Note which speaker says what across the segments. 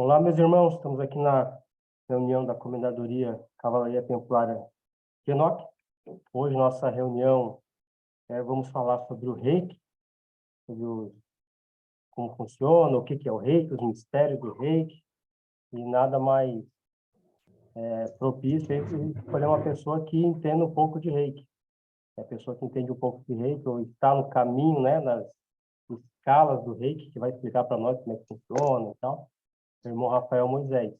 Speaker 1: Olá, meus irmãos, estamos aqui na reunião da Comendadoria Cavalaria Templária de Enoque. Hoje, nossa reunião, vamos falar sobre o reiki, sobre como funciona, o que é o reiki, os mistérios do reiki, e nada mais propício que escolher uma pessoa que entenda um pouco de reiki. A pessoa que entende um pouco de reiki, ou está no caminho, né, nas escalas do reiki, que vai explicar para nós como é que funciona e tal, o irmão Rafael Moisés.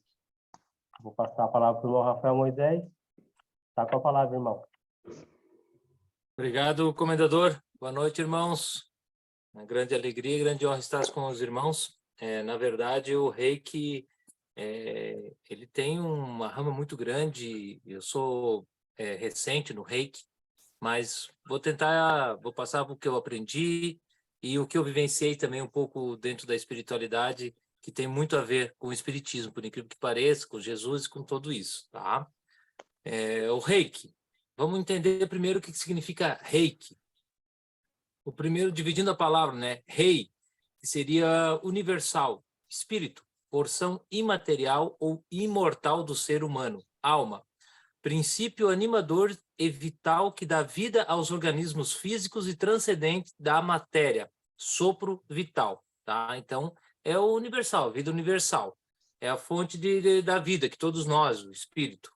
Speaker 1: Vou passar a palavra para o irmão Rafael Moisés. Está com a palavra, irmão.
Speaker 2: Obrigado, comendador. Boa noite, irmãos. Uma grande alegria, grande honra estar com os irmãos. Na verdade, o reiki, ele tem uma rama muito grande. Eu sou recente no reiki, mas vou passar o que eu aprendi e o que eu vivenciei também um pouco dentro da espiritualidade, que tem muito a ver com o espiritismo, por incrível que pareça, com Jesus e com tudo isso, tá? O reiki. Vamos entender primeiro o que significa reiki. O primeiro, dividindo a palavra, né? Rei, que seria universal, espírito, porção imaterial ou imortal do ser humano, alma, princípio animador e vital que dá vida aos organismos físicos e transcendente da matéria, sopro vital, tá? Então, é o universal, vida universal. É a fonte da vida, que todos nós, o espírito.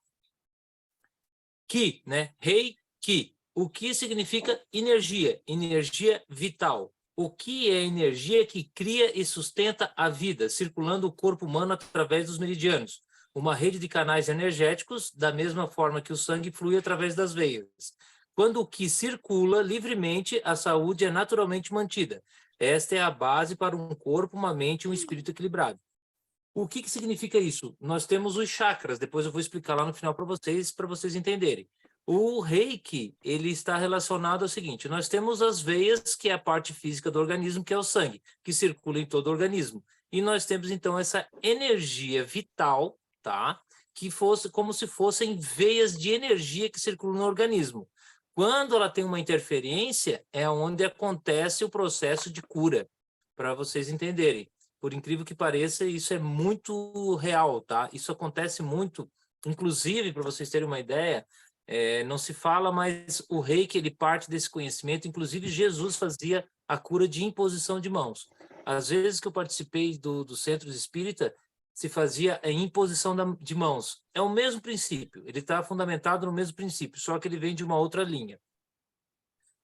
Speaker 2: Ki, né? Rei, Ki. O que significa energia? Energia vital. O que é energia que cria e sustenta a vida, circulando o corpo humano através dos meridianos? Uma rede de canais energéticos, da mesma forma que o sangue flui através das veias. Quando o Ki circula livremente, a saúde é naturalmente mantida. Esta é a base para um corpo, uma mente e um espírito equilibrado. O que significa isso? Nós temos os chakras, depois eu vou explicar lá no final para vocês entenderem. O reiki, ele está relacionado ao seguinte, nós temos as veias, que é a parte física do organismo, que é o sangue, que circula em todo o organismo. E nós temos, então, essa energia vital, tá? Que fosse como se fossem veias de energia que circulam no organismo. Quando ela tem uma interferência, é onde acontece o processo de cura, para vocês entenderem. Por incrível que pareça, isso é muito real, tá? Isso acontece muito, inclusive, para vocês terem uma ideia, não se fala, mas o reiki, ele parte desse conhecimento, inclusive Jesus fazia a cura de imposição de mãos. Às vezes que eu participei do centro espírita, se fazia a imposição de mãos. É o mesmo princípio, ele está fundamentado no mesmo princípio, só que ele vem de uma outra linha.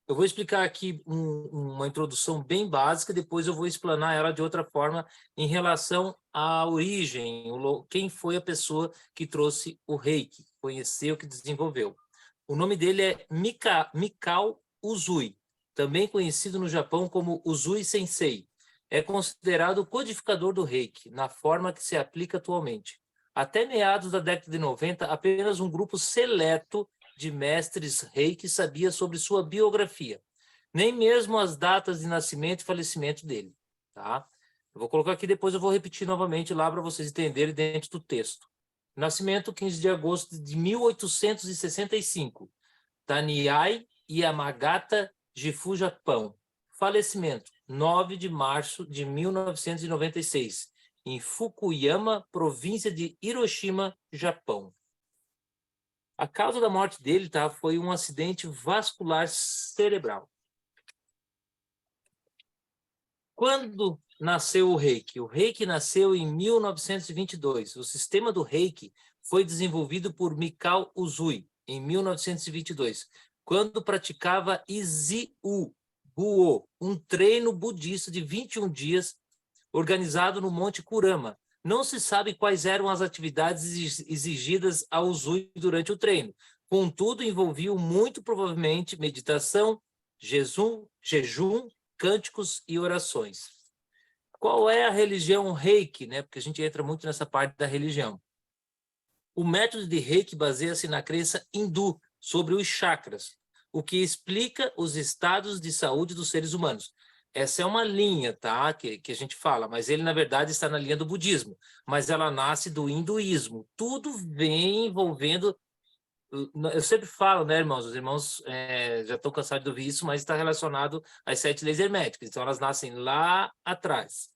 Speaker 2: Eu vou explicar aqui uma introdução bem básica, depois eu vou explanar ela de outra forma em relação à origem, quem foi a pessoa que trouxe o reiki, conheceu, que desenvolveu. O nome dele é Mikao Usui, também conhecido no Japão como Usui Sensei. É considerado o codificador do reiki, na forma que se aplica atualmente. Até meados da década de 90, apenas um grupo seleto de mestres reiki sabia sobre sua biografia, nem mesmo as datas de nascimento e falecimento dele, tá? Eu vou colocar aqui, depois eu vou repetir novamente lá para vocês entenderem dentro do texto. Nascimento, 15 de agosto de 1865, Taniai Yamagata, Gifu, Japão. Falecimento, 9 de março de 1996, em Fukuyama, província de Hiroshima, Japão. A causa da morte dele, tá, foi um acidente vascular cerebral. Quando nasceu o reiki? O reiki nasceu em 1922. O sistema do reiki foi desenvolvido por Mikao Usui, em 1922, quando praticava Izi-U, Buo, um treino budista de 21 dias, organizado no Monte Kurama. Não se sabe quais eram as atividades exigidas a Usui durante o treino. Contudo, envolviam muito provavelmente meditação, jejum, cânticos e orações. Qual é a religião Reiki, né? Porque a gente entra muito nessa parte da religião. O método de Reiki baseia-se na crença hindu sobre os chakras, o que explica os estados de saúde dos seres humanos. Essa é uma linha, tá? Que a gente fala, mas ele, na verdade, está na linha do budismo. Mas ela nasce do hinduísmo. Tudo vem envolvendo... Eu sempre falo, né, irmãos? Os irmãos já estão cansados de ouvir isso, mas está relacionado às 7 leis herméticas. Então, elas nascem lá atrás.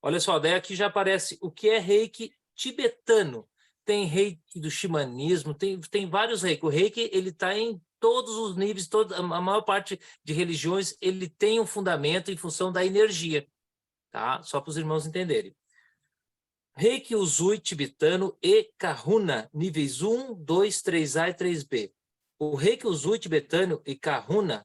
Speaker 2: Olha só, daí aqui já aparece o que é reiki tibetano. Tem reiki do xamanismo, tem vários reiki. O reiki, ele está em todos os níveis, a maior parte de religiões, ele tem um fundamento em função da energia, tá? Só para os irmãos entenderem. Reiki Usui tibetano e Kahuna, níveis 1, 2, 3A e 3B. O Reiki Usui tibetano e Kahuna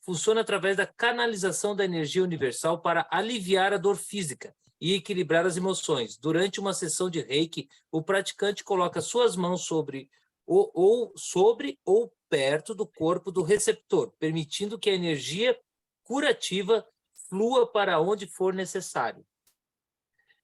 Speaker 2: funciona através da canalização da energia universal para aliviar a dor física e equilibrar as emoções. Durante uma sessão de Reiki, o praticante coloca suas mãos sobre ou perto do corpo do receptor, permitindo que a energia curativa flua para onde for necessário.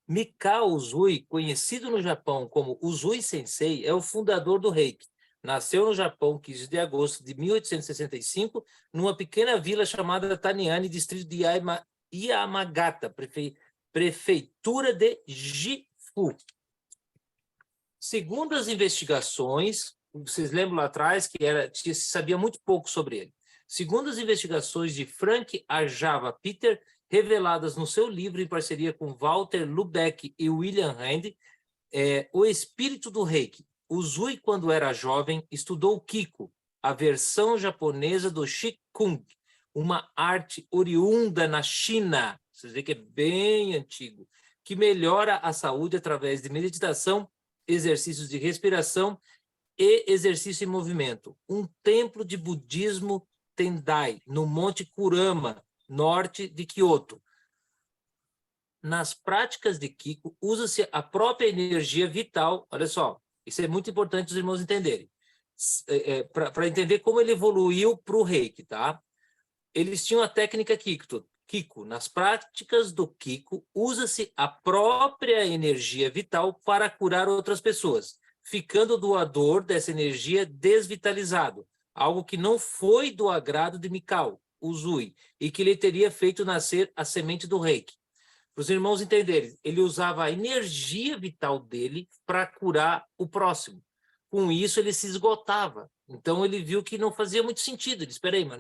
Speaker 2: Mikao Usui, conhecido no Japão como Usui Sensei, é o fundador do Reiki. Nasceu no Japão, 15 de agosto de 1865, numa pequena vila chamada Taniane, distrito de Yamagata, prefeitura de Gifu. Segundo as investigações, vocês lembram lá atrás que se sabia muito pouco sobre ele. Segundo as investigações de Frank Arjava Peter, reveladas no seu livro em parceria com Walter Lubeck e William Hand, O Espírito do Reiki. Usui, quando era jovem, estudou o Kiko, a versão japonesa do Qigong, uma arte oriunda na China, vocês veem que é bem antigo, que melhora a saúde através de meditação, exercícios de respiração e exercício em movimento. Um templo de budismo Tendai, no Monte Kurama, norte de Kyoto. Nas práticas de Kiko, usa-se a própria energia vital. Olha só, isso é muito importante os irmãos entenderem. Para entender como ele evoluiu para o Reiki, tá? Eles tinham a técnica Kiko. Nas práticas do Kiko, usa-se a própria energia vital para curar outras pessoas, ficando o doador dessa energia desvitalizado, algo que não foi do agrado de Mikao Usui, e que lhe teria feito nascer a semente do Reiki. Para os irmãos entenderem, ele usava a energia vital dele para curar o próximo. Com isso, ele se esgotava. Então, ele viu que não fazia muito sentido. Ele disse, espera aí, mas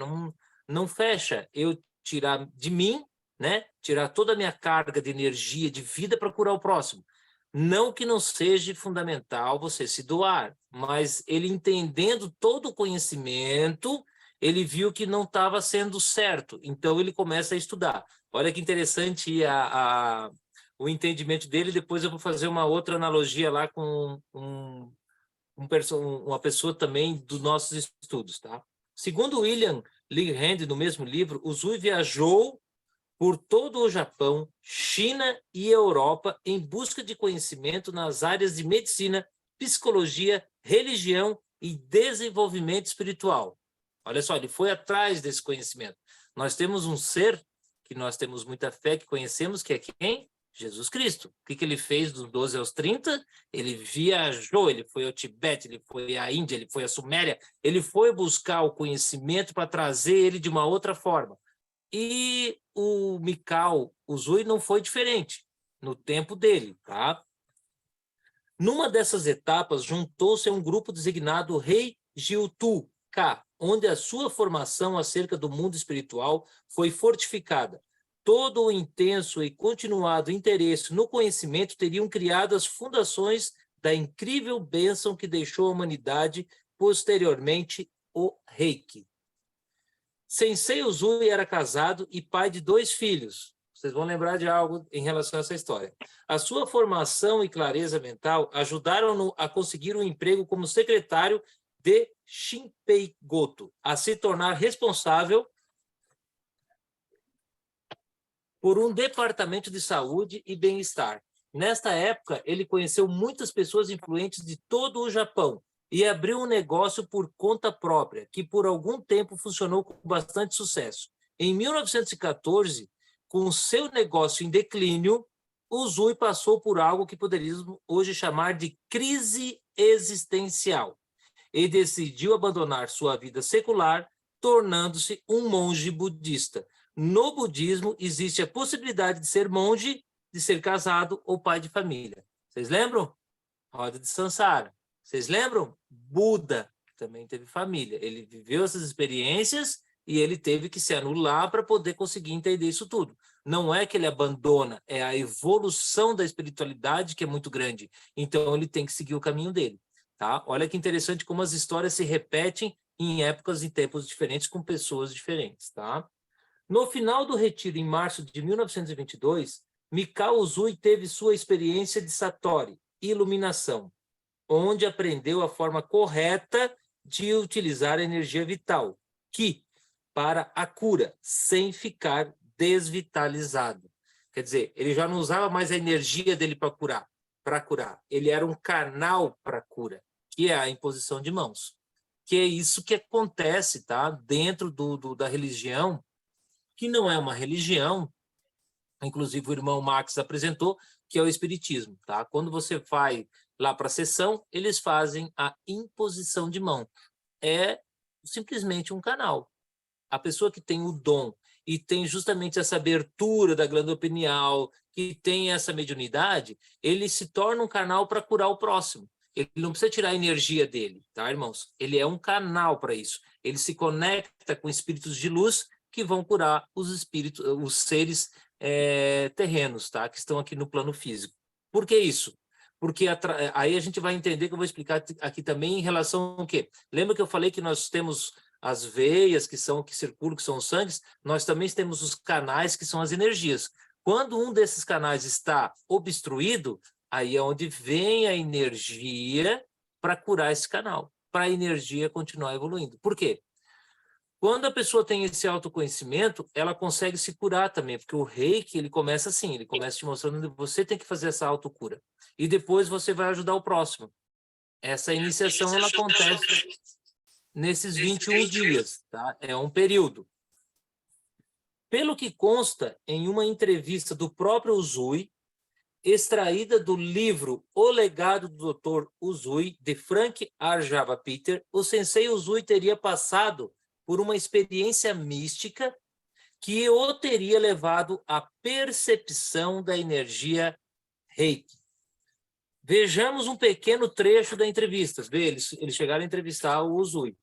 Speaker 2: não fecha eu tirar de mim, né? Tirar toda a minha carga de energia, de vida para curar o próximo. Não que não seja fundamental você se doar, mas ele entendendo todo o conhecimento, ele viu que não estava sendo certo. Então, ele começa a estudar. Olha que interessante o entendimento dele. Depois eu vou fazer uma outra analogia lá com uma pessoa também dos nossos estudos, tá? Segundo William Lee Hand, no mesmo livro, Usui viajou por todo o Japão, China e Europa em busca de conhecimento nas áreas de medicina, psicologia, religião e desenvolvimento espiritual. Olha só, ele foi atrás desse conhecimento. Nós temos um ser que nós temos muita fé, que conhecemos, que é quem? Jesus Cristo. O que ele fez dos 12 aos 30? Ele viajou, ele foi ao Tibete, ele foi à Índia, ele foi à Suméria, ele foi buscar o conhecimento para trazer ele de uma outra forma. E o Mikao Usui não foi diferente no tempo dele, tá? Numa dessas etapas, juntou-se a um grupo designado Rei Jiutu-Ka, onde a sua formação acerca do mundo espiritual foi fortificada. Todo o intenso e continuado interesse no conhecimento teriam criado as fundações da incrível bênção que deixou a humanidade, posteriormente o Reiki. Sensei Usui era casado e pai de 2 filhos. Vocês vão lembrar de algo em relação a essa história. A sua formação e clareza mental ajudaram-no a conseguir um emprego como secretário de Shinpei Goto, a se tornar responsável por um departamento de saúde e bem-estar. Nesta época, ele conheceu muitas pessoas influentes de todo o Japão e abriu um negócio por conta própria, que por algum tempo funcionou com bastante sucesso. Em 1914, com seu negócio em declínio, Usui passou por algo que poderíamos hoje chamar de crise existencial e decidiu abandonar sua vida secular, tornando-se um monge budista. No budismo, existe a possibilidade de ser monge, de ser casado ou pai de família. Vocês lembram? Roda de Sansara. Vocês lembram? Buda também teve família. Ele viveu essas experiências e ele teve que se anular para poder conseguir entender isso tudo. Não é que ele abandona, é a evolução da espiritualidade que é muito grande. Então, ele tem que seguir o caminho dele. Tá? Olha que interessante como as histórias se repetem em épocas e tempos diferentes, com pessoas diferentes. Tá? No final do retiro, em março de 1922, Mikao Usui teve sua experiência de Satori, iluminação, onde aprendeu a forma correta de utilizar a energia vital, Ki, para a cura, sem ficar desvitalizado. Quer dizer, ele já não usava mais a energia dele para curar. Ele era um canal para cura, que é a imposição de mãos. Que é isso que acontece, tá? Dentro da religião, que não é uma religião, inclusive o irmão Max apresentou, que é o espiritismo, tá? Quando você vai lá para a sessão, eles fazem a imposição de mão. É simplesmente um canal. A pessoa que tem o dom e tem justamente essa abertura da glândula pineal, que tem essa mediunidade, ele se torna um canal para curar o próximo. Ele não precisa tirar a energia dele, tá, irmãos? Ele é um canal para isso. Ele se conecta com espíritos de luz que vão curar os espíritos, os seres terrenos, tá? Que estão aqui no plano físico. Por que isso? Porque aí a gente vai entender que eu vou explicar aqui também em relação ao quê? Lembra que eu falei que nós temos as veias que circulam, que são os sangues, nós também temos os canais, que são as energias. Quando um desses canais está obstruído, aí é onde vem a energia para curar esse canal, para a energia continuar evoluindo. Por quê? Quando a pessoa tem esse autoconhecimento, ela consegue se curar também, porque o reiki, ele começa assim, ele começa te mostrando que você tem que fazer essa autocura. E depois você vai ajudar o próximo. Essa iniciação, ela acontece nesses 21 dias, tá? É um período. Pelo que consta em uma entrevista do próprio Usui, extraída do livro O Legado do Dr. Usui, de Frank Arjava Peter, o sensei Usui teria passado por uma experiência mística que o teria levado à percepção da energia Reiki. Vejamos um pequeno trecho da entrevista. Eles chegaram a entrevistar o Usui.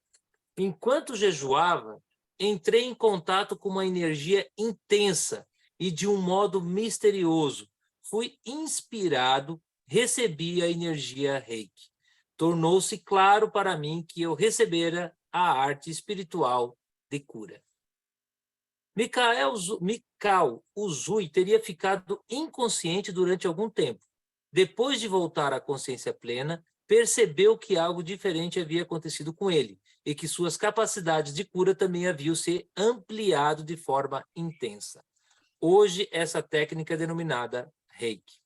Speaker 2: Enquanto jejuava, entrei em contato com uma energia intensa e de um modo misterioso. Fui inspirado, recebi a energia Reiki. Tornou-se claro para mim que eu recebera a arte espiritual de cura. Mikao Usui teria ficado inconsciente durante algum tempo. Depois de voltar à consciência plena, percebeu que algo diferente havia acontecido com ele e que suas capacidades de cura também haviam se ampliado de forma intensa. Hoje, essa técnica é denominada Reiki.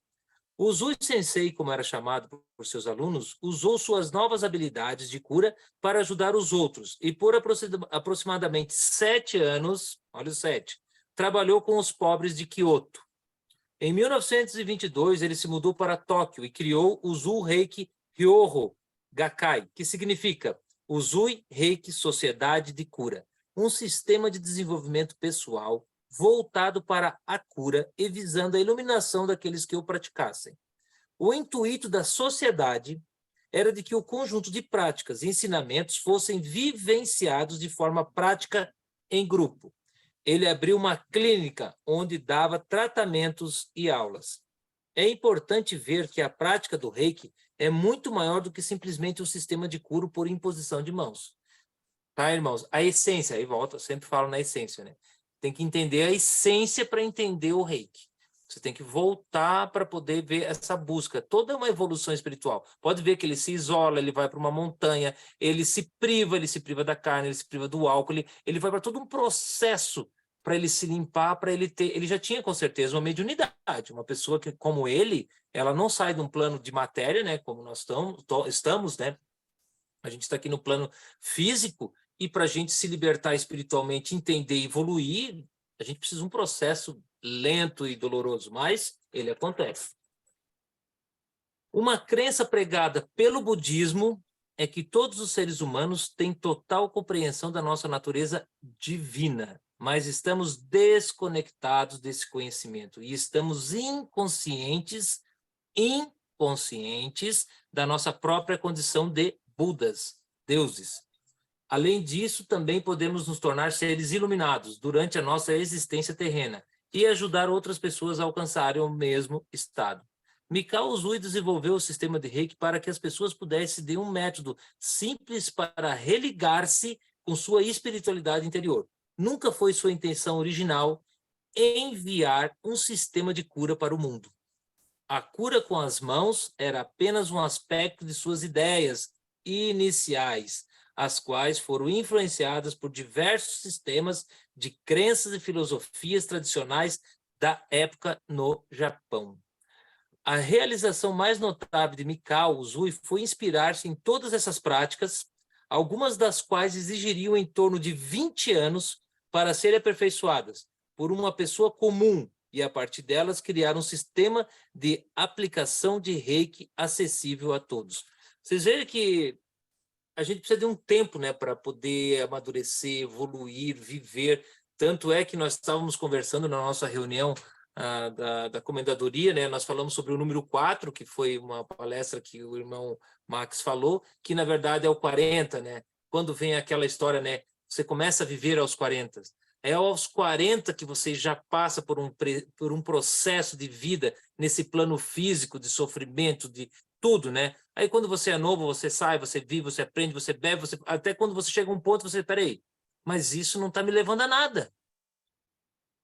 Speaker 2: O Usui Sensei, como era chamado por seus alunos, usou suas novas habilidades de cura para ajudar os outros e por aproximadamente 7 anos, olha os 7, trabalhou com os pobres de Kyoto. Em 1922, ele se mudou para Tóquio e criou o Uzui Reiki Ryoho Gakkai, que significa Uzui Reiki Sociedade de Cura, um sistema de desenvolvimento pessoal voltado para a cura e visando a iluminação daqueles que o praticassem. O intuito da sociedade era de que o conjunto de práticas e ensinamentos fossem vivenciados de forma prática em grupo. Ele abriu uma clínica onde dava tratamentos e aulas. É importante ver que a prática do Reiki é muito maior do que simplesmente um sistema de cura por imposição de mãos. Tá, irmãos? A essência, aí volta, eu sempre falo na essência, né? Tem que entender a essência para entender o Reiki. Você tem que voltar para poder ver essa busca. Toda uma evolução espiritual. Pode ver que ele se isola, ele vai para uma montanha, ele se priva da carne, ele se priva do álcool, ele vai para todo um processo para ele se limpar, para ele ter... Ele já tinha, com certeza, uma mediunidade. Uma pessoa que, como ele, ela não sai de um plano de matéria, né? Como nós estamos, né? A gente está aqui no plano físico, e para a gente se libertar espiritualmente, entender e evoluir, a gente precisa de um processo lento e doloroso, mas ele acontece. Uma crença pregada pelo budismo é que todos os seres humanos têm total compreensão da nossa natureza divina, mas estamos desconectados desse conhecimento e estamos inconscientes da nossa própria condição de Budas, deuses. Além disso, também podemos nos tornar seres iluminados durante a nossa existência terrena e ajudar outras pessoas a alcançarem o mesmo estado. Mikao Usui desenvolveu o sistema de Reiki para que as pessoas pudessem ter um método simples para religar-se com sua espiritualidade interior. Nunca foi sua intenção original enviar um sistema de cura para o mundo. A cura com as mãos era apenas um aspecto de suas ideias iniciais, as quais foram influenciadas por diversos sistemas de crenças e filosofias tradicionais da época no Japão. A realização mais notável de Mikao Usui foi inspirar-se em todas essas práticas, algumas das quais exigiriam em torno de 20 anos para serem aperfeiçoadas por uma pessoa comum, e a partir delas criar um sistema de aplicação de Reiki acessível a todos. Vocês veem que a gente precisa de um tempo, né, para poder amadurecer, evoluir, viver. Tanto é que nós estávamos conversando na nossa reunião da Comendadoria, né, nós falamos sobre o número 4, que foi uma palestra que o irmão Max falou, que na verdade é o 40, né? Quando vem aquela história, né, você começa a viver aos 40. É aos 40 que você já passa por um processo de vida nesse plano físico, de sofrimento, de tudo, né? Aí quando você é novo, você sai, você vive, você aprende, você bebe, até quando você chega a um ponto, você, peraí, mas isso não está me levando a nada.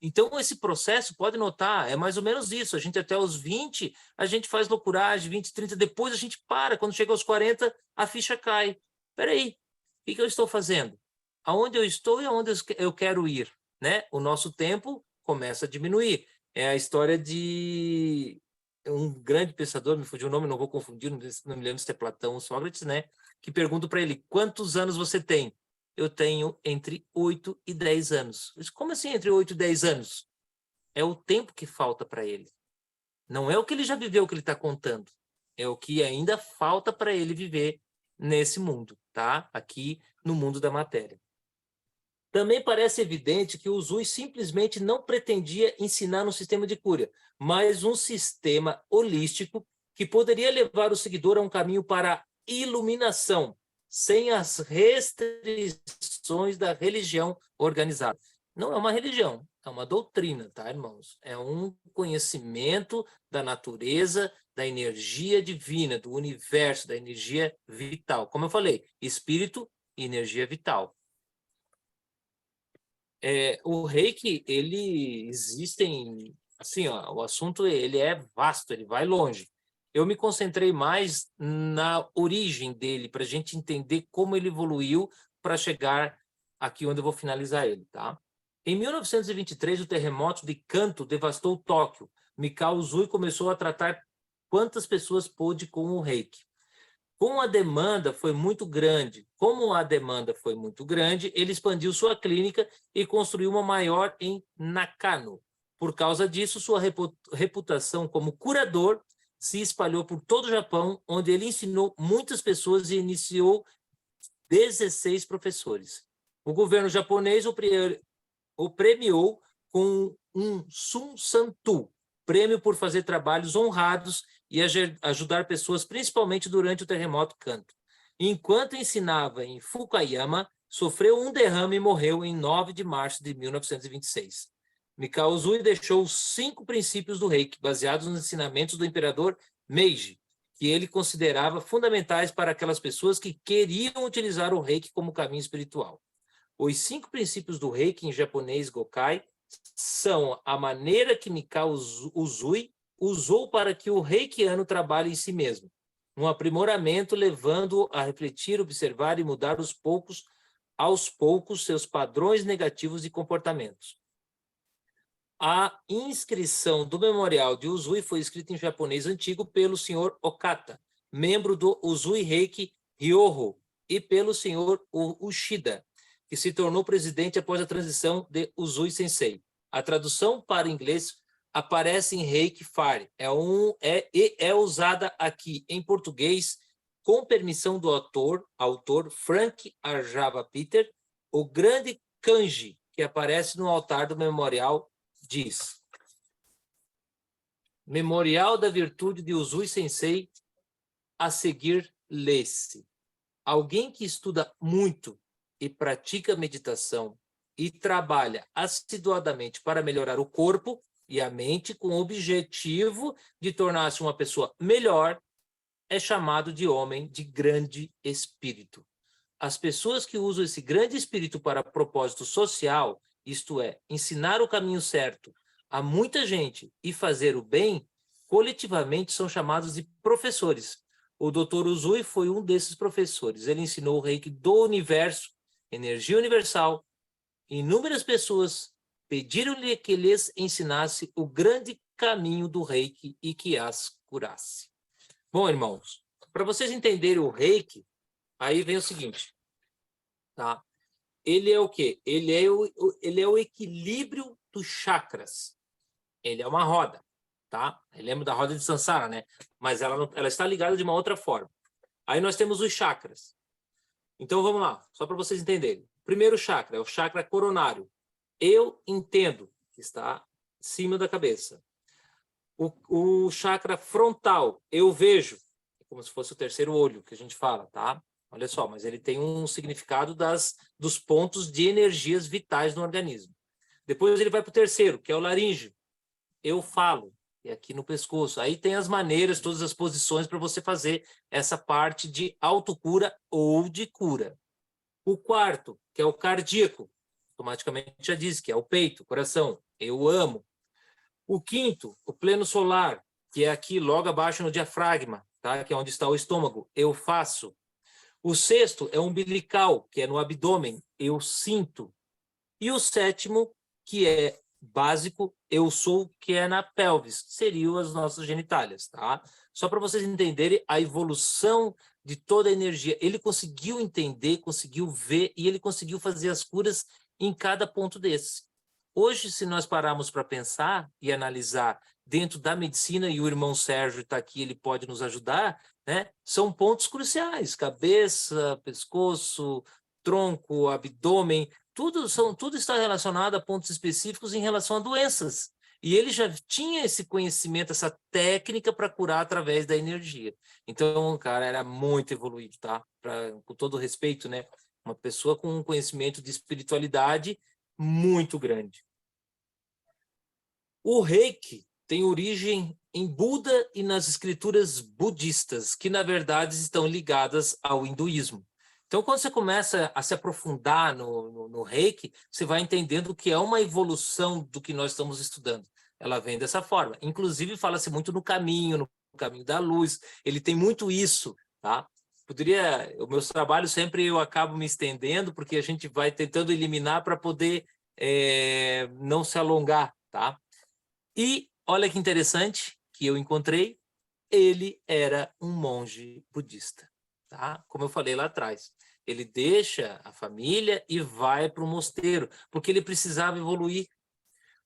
Speaker 2: Então, esse processo, pode notar, é mais ou menos isso. A gente até os 20, a gente faz loucuragem, 20, 30, depois a gente para. Quando chega aos 40, a ficha cai. Peraí, o que eu estou fazendo? Aonde eu estou e aonde eu quero ir? Né? O nosso tempo começa a diminuir. É a história de um grande pensador, me fugiu o nome, não vou confundir, não me lembro se é Platão ou Sócrates, né? Que pergunta para ele, quantos anos você tem? Eu tenho entre 8 e 10 anos. Como assim entre 8 e 10 anos? É o tempo que falta para ele. Não é o que ele já viveu que ele está contando. É o que ainda falta para ele viver nesse mundo, tá? Aqui no mundo da matéria. Também parece evidente que o Usui simplesmente não pretendia ensinar um sistema de cura, mas um sistema holístico que poderia levar o seguidor a um caminho para a iluminação, sem as restrições da religião organizada. Não é uma religião, é uma doutrina, tá, irmãos? É um conhecimento da natureza, da energia divina, do universo, da energia vital. Como eu falei, espírito e energia vital. O Reiki, ele existem, assim, ó, o assunto ele é vasto, ele vai longe. Eu me concentrei mais na origem dele, para a gente entender como ele evoluiu para chegar aqui onde eu vou finalizar ele, tá? Em 1923, o terremoto de Kanto devastou Tóquio. Mikao Usui começou a tratar quantas pessoas pôde com o Reiki. Como a demanda foi muito grande, ele expandiu sua clínica e construiu uma maior em Nakano. Por causa disso, sua reputação como curador se espalhou por todo o Japão, onde ele ensinou muitas pessoas e iniciou 16 professores. O governo japonês o premiou com um Sun Santu, prêmio por fazer trabalhos honrados e ajudar pessoas, principalmente durante o terremoto Kanto. Enquanto ensinava em Fukuyama, sofreu um derrame e morreu em 9 de março de 1926. Mikao Usui deixou 5 princípios do Reiki, baseados nos ensinamentos do imperador Meiji, que ele considerava fundamentais para aquelas pessoas que queriam utilizar o Reiki como caminho espiritual. Os 5 princípios do Reiki, em japonês Gokai, são a maneira que Mikao Usui usou para que o reikiano trabalhe em si mesmo. Um aprimoramento levando-o a refletir, observar e mudar aos poucos seus padrões negativos de comportamentos. A inscrição do memorial de Usui foi escrita em japonês antigo pelo Sr. Okata, membro do Usui Reiki Ryoho, e pelo Sr. Ushida, que se tornou presidente após a transição de Usui Sensei. A tradução para inglês aparece em Reiki Fire. É usada aqui em português com permissão do autor Frank Arjava Peter. O grande kanji que aparece no altar do memorial diz: Memorial da virtude de Usui Sensei, a seguir lê-se. Alguém que estuda muito e pratica meditação e trabalha assiduadamente para melhorar o corpo e a mente com o objetivo de tornar-se uma pessoa melhor, é chamado de homem de grande espírito. As pessoas que usam esse grande espírito para propósito social, isto é, ensinar o caminho certo a muita gente e fazer o bem, coletivamente são chamados de professores. O Dr. Usui foi um desses professores. Ele ensinou o reiki do universo, energia universal. Inúmeras pessoas pediram-lhe que lhes ensinasse o grande caminho do reiki e que as curasse. Bom, irmãos, para vocês entenderem o reiki, aí vem o seguinte, tá? Ele é o quê? Ele é o equilíbrio dos chakras. Ele é uma roda, tá? Lembra da roda de Sansara, né? Mas ela está ligada de uma outra forma. Aí nós temos os chakras. Então vamos lá, só para vocês entenderem. O primeiro chakra é o chakra coronário. Eu entendo, que está em cima da cabeça. O chakra frontal, eu vejo, é como se fosse o terceiro olho que a gente fala, tá? Olha só, mas ele tem um significado dos pontos de energias vitais no organismo. Depois ele vai para o terceiro, que é o laríngeo. Eu falo, é aqui no pescoço. Aí tem as maneiras, todas as posições para você fazer essa parte de autocura ou de cura. O quarto, que é o cardíaco, automaticamente já diz que é o peito, o coração. Eu amo. O quinto, o pleno solar, que é aqui logo abaixo no diafragma, tá? Que é onde está o estômago. Eu faço. O sexto é o umbilical, que é no abdômen. Eu sinto. E o sétimo, que é básico, eu sou, que é na pelvis, que seriam as nossas genitálias, tá? Só para vocês entenderem a evolução de toda a energia. Ele conseguiu entender, conseguiu ver e ele conseguiu fazer as curas em cada ponto desse. Hoje, se nós pararmos para pensar e analisar dentro da medicina, e o irmão Sérgio está aqui, ele pode nos ajudar, né? São pontos cruciais: cabeça, pescoço, tronco, abdômen, tudo está relacionado a pontos específicos em relação a doenças. E ele já tinha esse conhecimento, essa técnica para curar através da energia. Então, cara, era muito evoluído, tá? Com todo respeito, né? Uma pessoa com um conhecimento de espiritualidade muito grande. O Reiki tem origem em Buda e nas escrituras budistas, que na verdade estão ligadas ao hinduísmo. Então, quando você começa a se aprofundar no Reiki, você vai entendendo que é uma evolução do que nós estamos estudando. Ela vem dessa forma. Inclusive, fala-se muito no caminho da luz. Ele tem muito isso, tá? O meu trabalho sempre eu acabo me estendendo, porque a gente vai tentando eliminar para poder não se alongar, tá? E olha que interessante que eu encontrei, ele era um monge budista, tá? Como eu falei lá atrás. Ele deixa a família e vai para o mosteiro, porque ele precisava evoluir.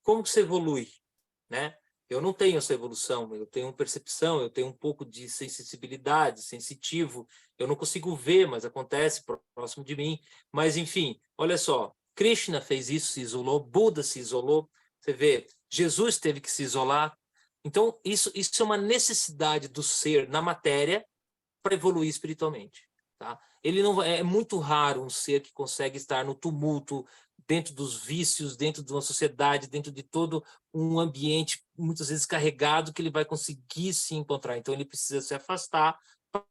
Speaker 2: Como que você evolui, né? Eu não tenho essa evolução, eu tenho percepção, eu tenho um pouco de sensibilidade, sensitivo, eu não consigo ver, mas acontece próximo de mim. Mas, enfim, olha só, Krishna fez isso, se isolou, Buda se isolou, você vê, Jesus teve que se isolar. Então, isso é uma necessidade do ser na matéria para evoluir espiritualmente, tá? Ele não é muito raro um ser que consegue estar no tumulto, dentro dos vícios, dentro de uma sociedade, dentro de todo um ambiente muitas vezes carregado, que ele vai conseguir se encontrar. Então ele precisa se afastar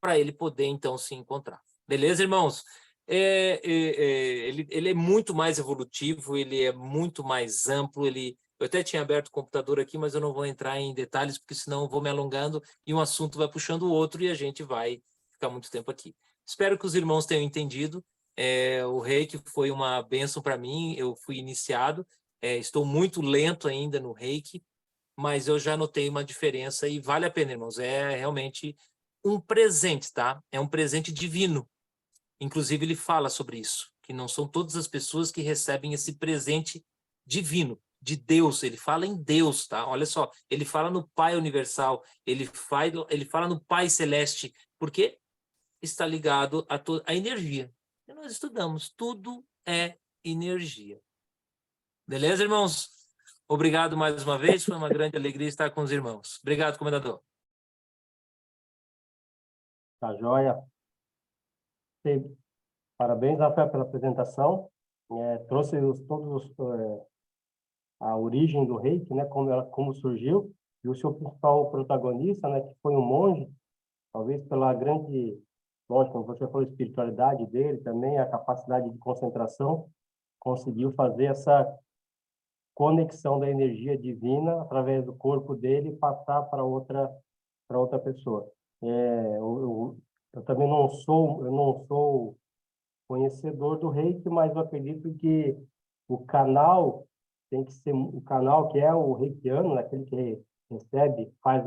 Speaker 2: para ele poder então se encontrar. Beleza, irmãos? Ele é muito mais evolutivo, ele é muito mais amplo, eu até tinha aberto o computador aqui, mas eu não vou entrar em detalhes, porque senão eu vou me alongando e um assunto vai puxando o outro e a gente vai ficar muito tempo aqui. Espero que os irmãos tenham entendido. O Reiki foi uma bênção para mim, eu fui iniciado, estou muito lento ainda no Reiki, mas eu já notei uma diferença e vale a pena, irmãos. É realmente um presente, tá? É um presente divino. Inclusive, ele fala sobre isso, que não são todas as pessoas que recebem esse presente divino, de Deus. Ele fala em Deus, tá? Olha só, ele fala no Pai Universal, ele fala no Pai Celeste, porque está ligado a energia. E nós estudamos, tudo é energia. Beleza, irmãos? Obrigado mais uma vez, foi uma grande alegria estar com os irmãos. Obrigado, comendador.
Speaker 1: Tá joia? Parabéns, Rafael, pela apresentação. Trouxe a origem do Reiki, né, como surgiu, e o seu principal protagonista, né, que foi um monge, talvez pela grande, lógico, como você falou, espiritualidade dele, também a capacidade de concentração, conseguiu fazer essa conexão da energia divina através do corpo dele e passar para outra pessoa. Eu também eu não sou conhecedor do Reiki, mas eu acredito que o canal tem que ser o canal que é o reikiano, né, aquele que recebe, faz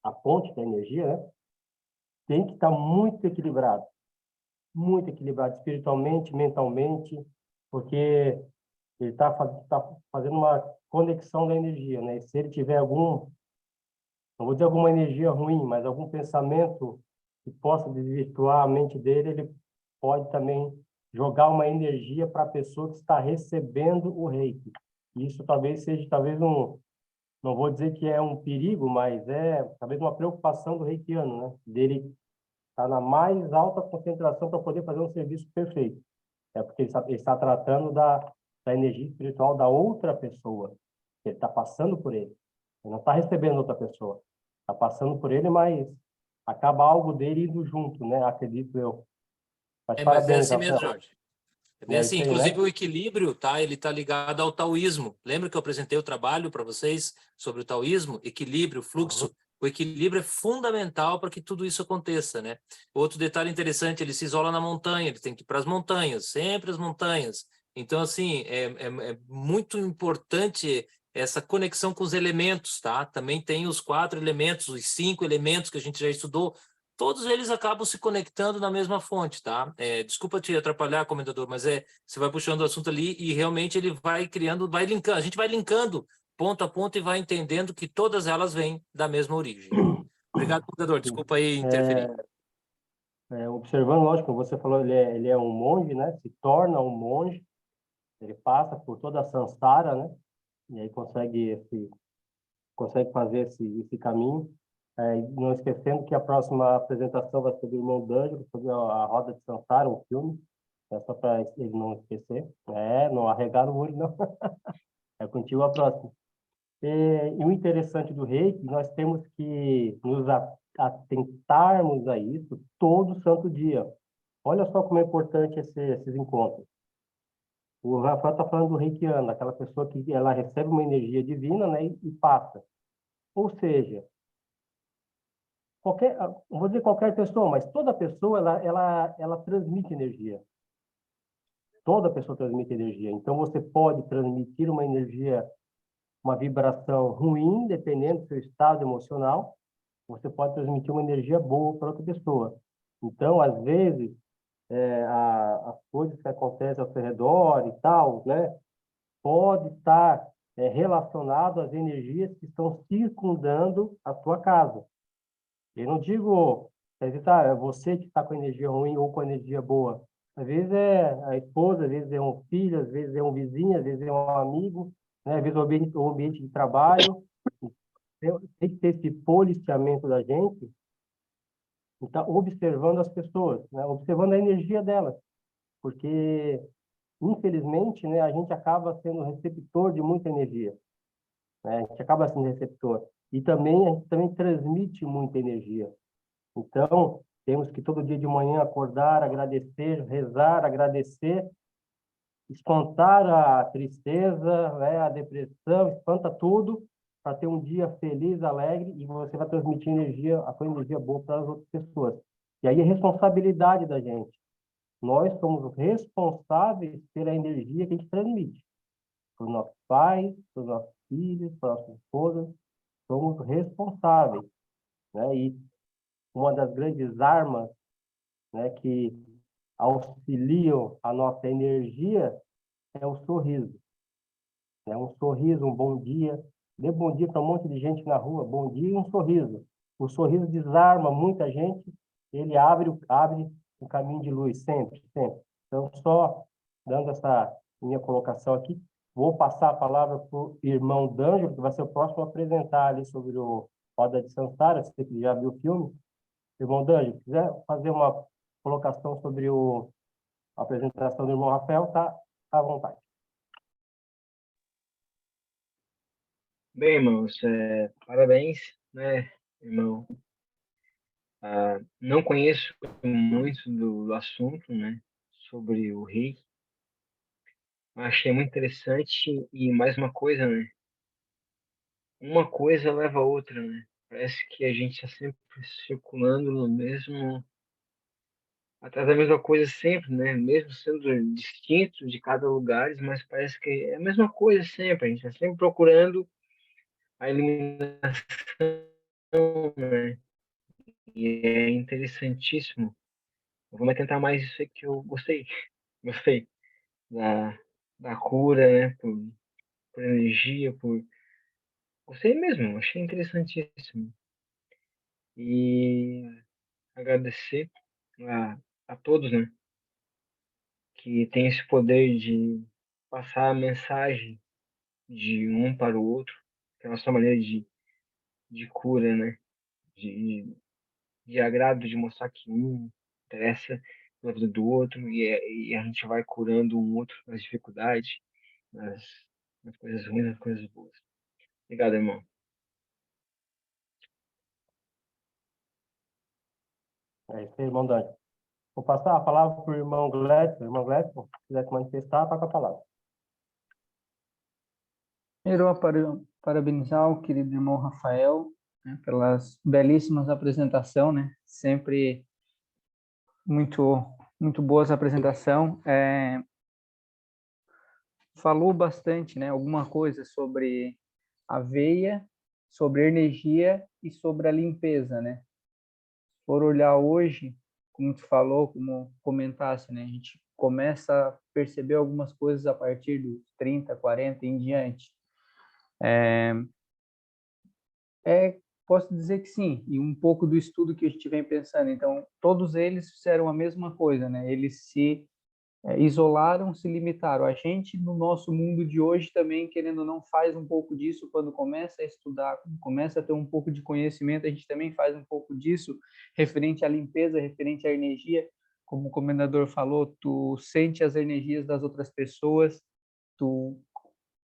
Speaker 1: a ponte da energia, né, tem que estar muito equilibrado espiritualmente, mentalmente, porque ele tá fazendo uma conexão da energia, né? E se ele tiver não vou dizer alguma energia ruim, mas algum pensamento que possa desvirtuar a mente dele, ele pode também jogar uma energia para a pessoa que está recebendo o reiki. Isso talvez seja não vou dizer que é um perigo, mas é talvez uma preocupação do reikiano, né? Dele estar na mais alta concentração para poder fazer um serviço perfeito. É porque ele está tratando da energia espiritual da outra pessoa. Ele está passando por ele. Ele não está recebendo outra pessoa. Está passando por ele, mas acaba algo dele indo junto, né? Acredito eu. Mas
Speaker 2: Mas é
Speaker 1: parabéns,
Speaker 2: assim mesmo,
Speaker 1: Rafael.
Speaker 2: Jorge. É bem
Speaker 1: É
Speaker 2: assim,
Speaker 1: isso aí,
Speaker 2: inclusive
Speaker 1: né?
Speaker 2: o equilíbrio, tá? Ele está ligado ao taoísmo. Lembra que eu apresentei o trabalho para vocês sobre o taoísmo? Equilíbrio,
Speaker 1: Uhum.
Speaker 2: fluxo. O equilíbrio é fundamental para que tudo isso aconteça, né? Outro detalhe interessante, ele se isola na montanha, ele tem que ir para as montanhas, sempre as montanhas. Então, assim, é muito importante essa conexão com os elementos, tá? Também tem os 4 elementos, os 5 elementos que a gente já estudou, todos eles acabam se conectando na mesma fonte, tá? Desculpa te atrapalhar, comentador, mas você vai puxando o assunto ali e realmente ele vai criando, vai linkando, a gente vai linkando ponto a ponto e vai entendendo que todas elas vêm da mesma origem. Obrigado, comentador.
Speaker 1: Sim.
Speaker 2: Desculpa aí interferir.
Speaker 1: É, observando, lógico, você falou, ele é um monge, né? Se torna um monge, ele passa por toda a samsara, né? E aí consegue fazer esse caminho. Não esquecendo que a próxima apresentação vai ser do irmão D'Angelo, sobre a Roda de Sansara, um filme, só para ele não esquecer. Não arregar o olho, não. É contigo a próxima. E o interessante do Reiki, nós temos que nos atentarmos a isso todo santo dia. Olha só como é importante esses encontros. O Rafael está falando do reikiano, aquela pessoa que ela recebe uma energia divina, né, e passa. Ou seja, não vou dizer qualquer pessoa, mas toda pessoa ela transmite energia. Toda pessoa transmite energia. Então você pode transmitir uma energia, uma vibração ruim, dependendo do seu estado emocional. Você pode transmitir uma energia boa para outra pessoa. Então, às vezes, as coisas que acontecem ao seu redor e tal, né, pode estar relacionado às energias que estão circundando a sua casa. Eu não digo, às vezes, é você que está com energia ruim ou com energia boa. Às vezes é a esposa, às vezes é um filho, às vezes é um vizinho, às vezes é um amigo, né? Às vezes o ambiente de trabalho. Tem que ter esse policiamento da gente e estar observando as pessoas, né? Observando a energia delas. Porque, infelizmente, né, a gente acaba sendo receptor de muita energia, né? A gente acaba sendo receptor. E também a gente também transmite muita energia. Então, temos que todo dia de manhã acordar, agradecer, rezar, agradecer, espantar a tristeza, né, a depressão, espanta tudo para ter um dia feliz, alegre e você vai transmitir energia, a sua energia boa para as outras pessoas. E aí é responsabilidade da gente. Nós somos responsáveis pela energia que a gente transmite. Para os nossos pais, para os nossos filhos, para as nossas esposas, somos responsáveis, né? E uma das grandes armas, né, que auxiliam a nossa energia é o sorriso. Né? Um sorriso, um bom dia. Dê bom dia para um monte de gente na rua, bom dia e um sorriso. O sorriso desarma muita gente, ele abre um caminho de luz, sempre, sempre. Então, só dando essa minha colocação aqui, vou passar a palavra para o irmão D'Angelo, que vai ser o próximo a apresentar ali sobre o Roda de Sansara, você que já viu o filme. Irmão D'Angelo, quiser fazer uma colocação sobre A apresentação do irmão Rafael está à vontade.
Speaker 3: Bem, irmãos, parabéns, né, irmão? Não conheço muito do assunto, né, sobre o rei. Achei muito interessante e mais uma coisa, né? Uma coisa leva a outra, né? Parece que a gente está sempre circulando no mesmo, atrás da mesma coisa sempre, né? Mesmo sendo distinto de cada lugar, mas parece que é a mesma coisa sempre. A gente está sempre procurando a eliminação, né? E é interessantíssimo. Eu vou tentar mais isso aí que eu gostei. Gostei da, da cura, né? Por energia, por... Gostei mesmo, achei interessantíssimo. E agradecer a todos, né? Que tem esse poder de passar a mensagem de um para o outro, que é a nossa maneira de cura, né? De, de agrado, de mostrar que um interessa na vida do outro e a gente vai curando um outro nas dificuldades, nas, nas coisas ruins, nas coisas boas. Obrigado, irmão.
Speaker 1: É isso aí, irmão Dante. Vou passar a palavra para o irmão Gledson. Irmão Gledson, se quiser se manifestar, está com a palavra.
Speaker 4: Primeiro, parabenizar o querido irmão Rafael, né, pelas belíssimas apresentações, né? Sempre muito boas apresentação. Falou bastante, né? Alguma coisa sobre a veia, sobre energia e sobre a limpeza, né? Por olhar hoje, como tu falou, como comentasse, né? A gente começa a perceber algumas coisas a partir dos 30, 40 em diante. Posso dizer que sim, e um pouco do estudo que a gente vem pensando. Então, todos eles fizeram a mesma coisa, né? Eles se isolaram, se limitaram. A gente, no nosso mundo de hoje, também, querendo ou não, faz um pouco disso quando começa a estudar, quando começa a ter um pouco de conhecimento, a gente também faz um pouco disso referente à limpeza, referente à energia. Como o comendador falou, tu sente as energias das outras pessoas, tu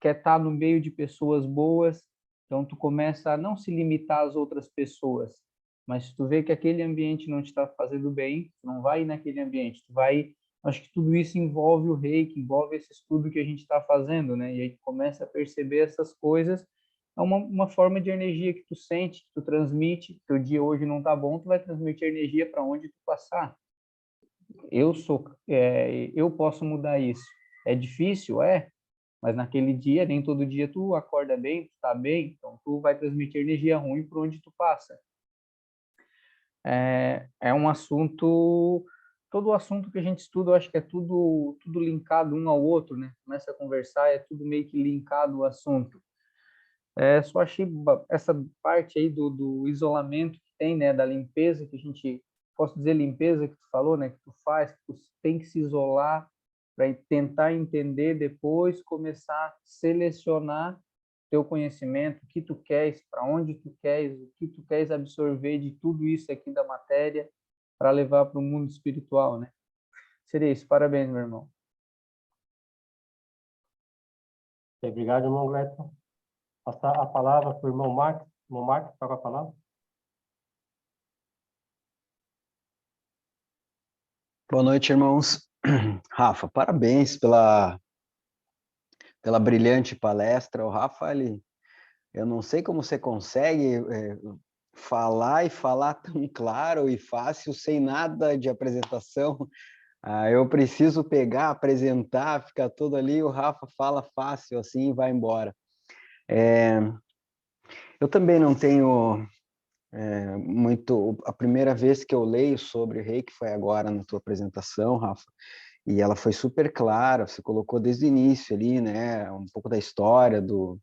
Speaker 4: quer estar no meio de pessoas boas, então tu começa a não se limitar às outras pessoas, mas se tu vê que aquele ambiente não te está fazendo bem, tu não vai ir naquele ambiente, tu vai... Acho que tudo isso envolve o reiki, envolve esse estudo que a gente está fazendo, né? E aí tu começa a perceber essas coisas, é uma forma de energia que tu sente, que tu transmite, teu dia hoje não tá bom, tu vai transmitir energia para onde tu passar. Eu posso mudar isso. É difícil? É, mas naquele dia, nem todo dia tu acorda bem, tu tá bem, então tu vai transmitir energia ruim por onde tu passa. É um assunto, todo o assunto que a gente estuda, eu acho que é tudo linkado um ao outro, né? Começa a conversar, é tudo meio que linkado o assunto. Só achei essa parte aí do isolamento que tem, né? Da limpeza que a gente, posso dizer limpeza que tu falou, né? Que tu faz, que tu tem que se isolar para tentar entender depois, começar a selecionar teu conhecimento, o que tu queres, para onde tu queres, o que tu queres absorver de tudo isso aqui da matéria para levar para o mundo espiritual, né? Seria isso. Parabéns, meu irmão.
Speaker 1: Obrigado, irmão Gledson. Passar a palavra para o irmão Max. Irmão Max, está com a palavra.
Speaker 5: Boa noite, irmãos. Rafa, parabéns pela brilhante palestra. O Rafa, eu não sei como você consegue falar e falar tão claro e fácil, sem nada de apresentação. Eu preciso pegar, apresentar, ficar todo ali, o Rafa fala fácil assim e vai embora. Eu também não tenho muito... A primeira vez que eu leio sobre o reiki foi agora na tua apresentação, Rafa. E ela foi super clara, você colocou desde o início ali, né, um pouco da história do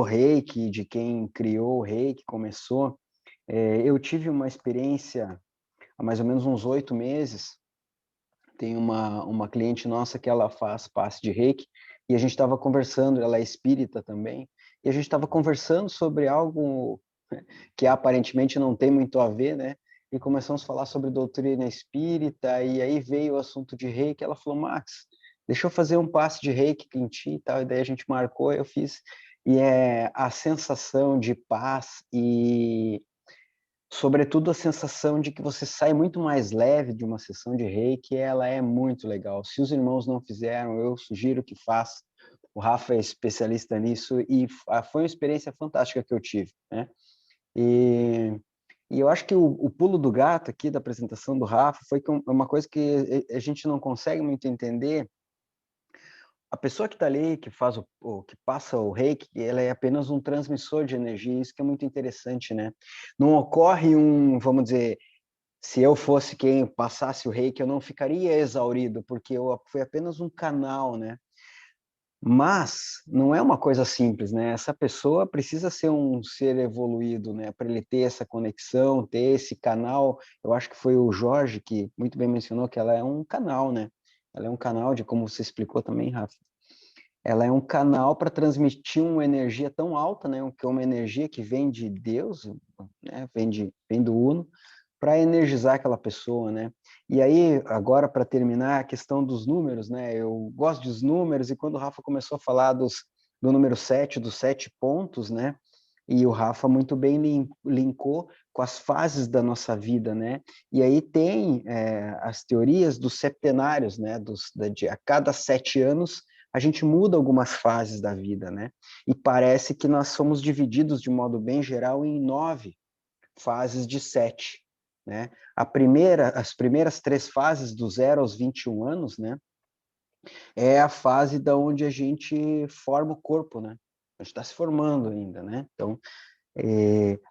Speaker 5: reiki, de quem criou o reiki, começou. Eu tive uma experiência há mais ou menos uns 8 meses, tem uma cliente nossa que ela faz passe de reiki, e a gente estava conversando, ela é espírita também, e a gente estava conversando sobre algo que aparentemente não tem muito a ver, né? e começamos a falar sobre doutrina espírita, e aí veio o assunto de reiki, ela falou, Max, deixa eu fazer um passe de reiki em ti e tal, e daí a gente marcou, eu fiz, e é a sensação de paz e, sobretudo, a sensação de que você sai muito mais leve de uma sessão de reiki, ela é muito legal. Se os irmãos não fizeram, eu sugiro que façam. O Rafa é especialista nisso e foi uma experiência fantástica que eu tive, né? E eu acho que o pulo do gato aqui da apresentação do Rafa foi uma coisa que a gente não consegue muito entender. A pessoa que está ali, que que passa o reiki, ela é apenas um transmissor de energia, isso que é muito interessante, né? Não ocorre vamos dizer, se eu fosse quem passasse o reiki, eu não ficaria exaurido, porque eu fui apenas um canal, né? Mas não é uma coisa simples, né? Essa pessoa precisa ser um ser evoluído, né? Para ele ter essa conexão, ter esse canal. Eu acho que foi o Jorge que muito bem mencionou que ela é um canal, né? Ela é um canal de, como você explicou também, Rafa. Ela é um canal para transmitir uma energia tão alta, né? Que é uma energia que vem de Deus, né? Vem do Uno, para energizar aquela pessoa, né? E aí, agora, para terminar, a questão dos números, né? Eu gosto dos números, e quando o Rafa começou a falar do número 7, dos 7 pontos, né? E o Rafa muito bem linkou com as fases da nossa vida, né? E aí tem as teorias dos septenários, né? A cada 7 anos, a gente muda algumas fases da vida, né? E parece que nós somos divididos, de modo bem geral, em 9 fases de 7. Né? As primeiras 3 fases, do 0 aos 21 anos, né? É a fase da onde a gente forma o corpo, né? A gente está se formando ainda, né? Então,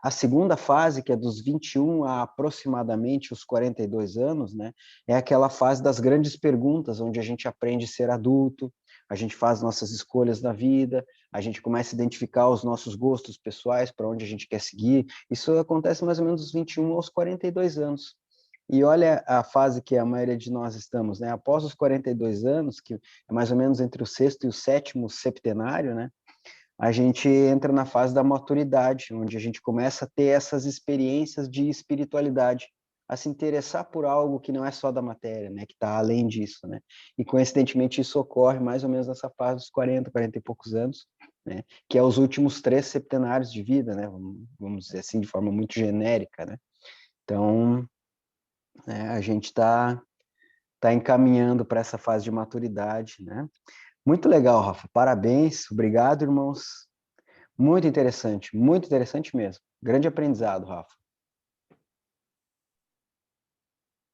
Speaker 5: a segunda fase, que é dos 21 a aproximadamente os 42 anos, né? É aquela fase das grandes perguntas, onde a gente aprende a ser adulto, a gente faz nossas escolhas na vida, a gente começa a identificar os nossos gostos pessoais, para onde a gente quer seguir. Isso acontece mais ou menos dos 21 aos 42 anos. E olha a fase que a maioria de nós estamos, né? Após os 42 anos, que é mais ou menos entre o 6º e o 7º septenário, né? A gente entra na fase da maturidade, onde a gente começa a ter essas experiências de espiritualidade, a se interessar por algo que não é só da matéria, né? Que está além disso, né? E, coincidentemente, isso ocorre mais ou menos nessa fase dos 40 e poucos anos, né? Que é os últimos 3 septenários de vida, né? Vamos dizer assim, de forma muito genérica, né? Então, a gente está encaminhando para essa fase de maturidade, né? Muito legal, Rafa. Parabéns. Obrigado, irmãos. Muito interessante mesmo. Grande aprendizado, Rafa.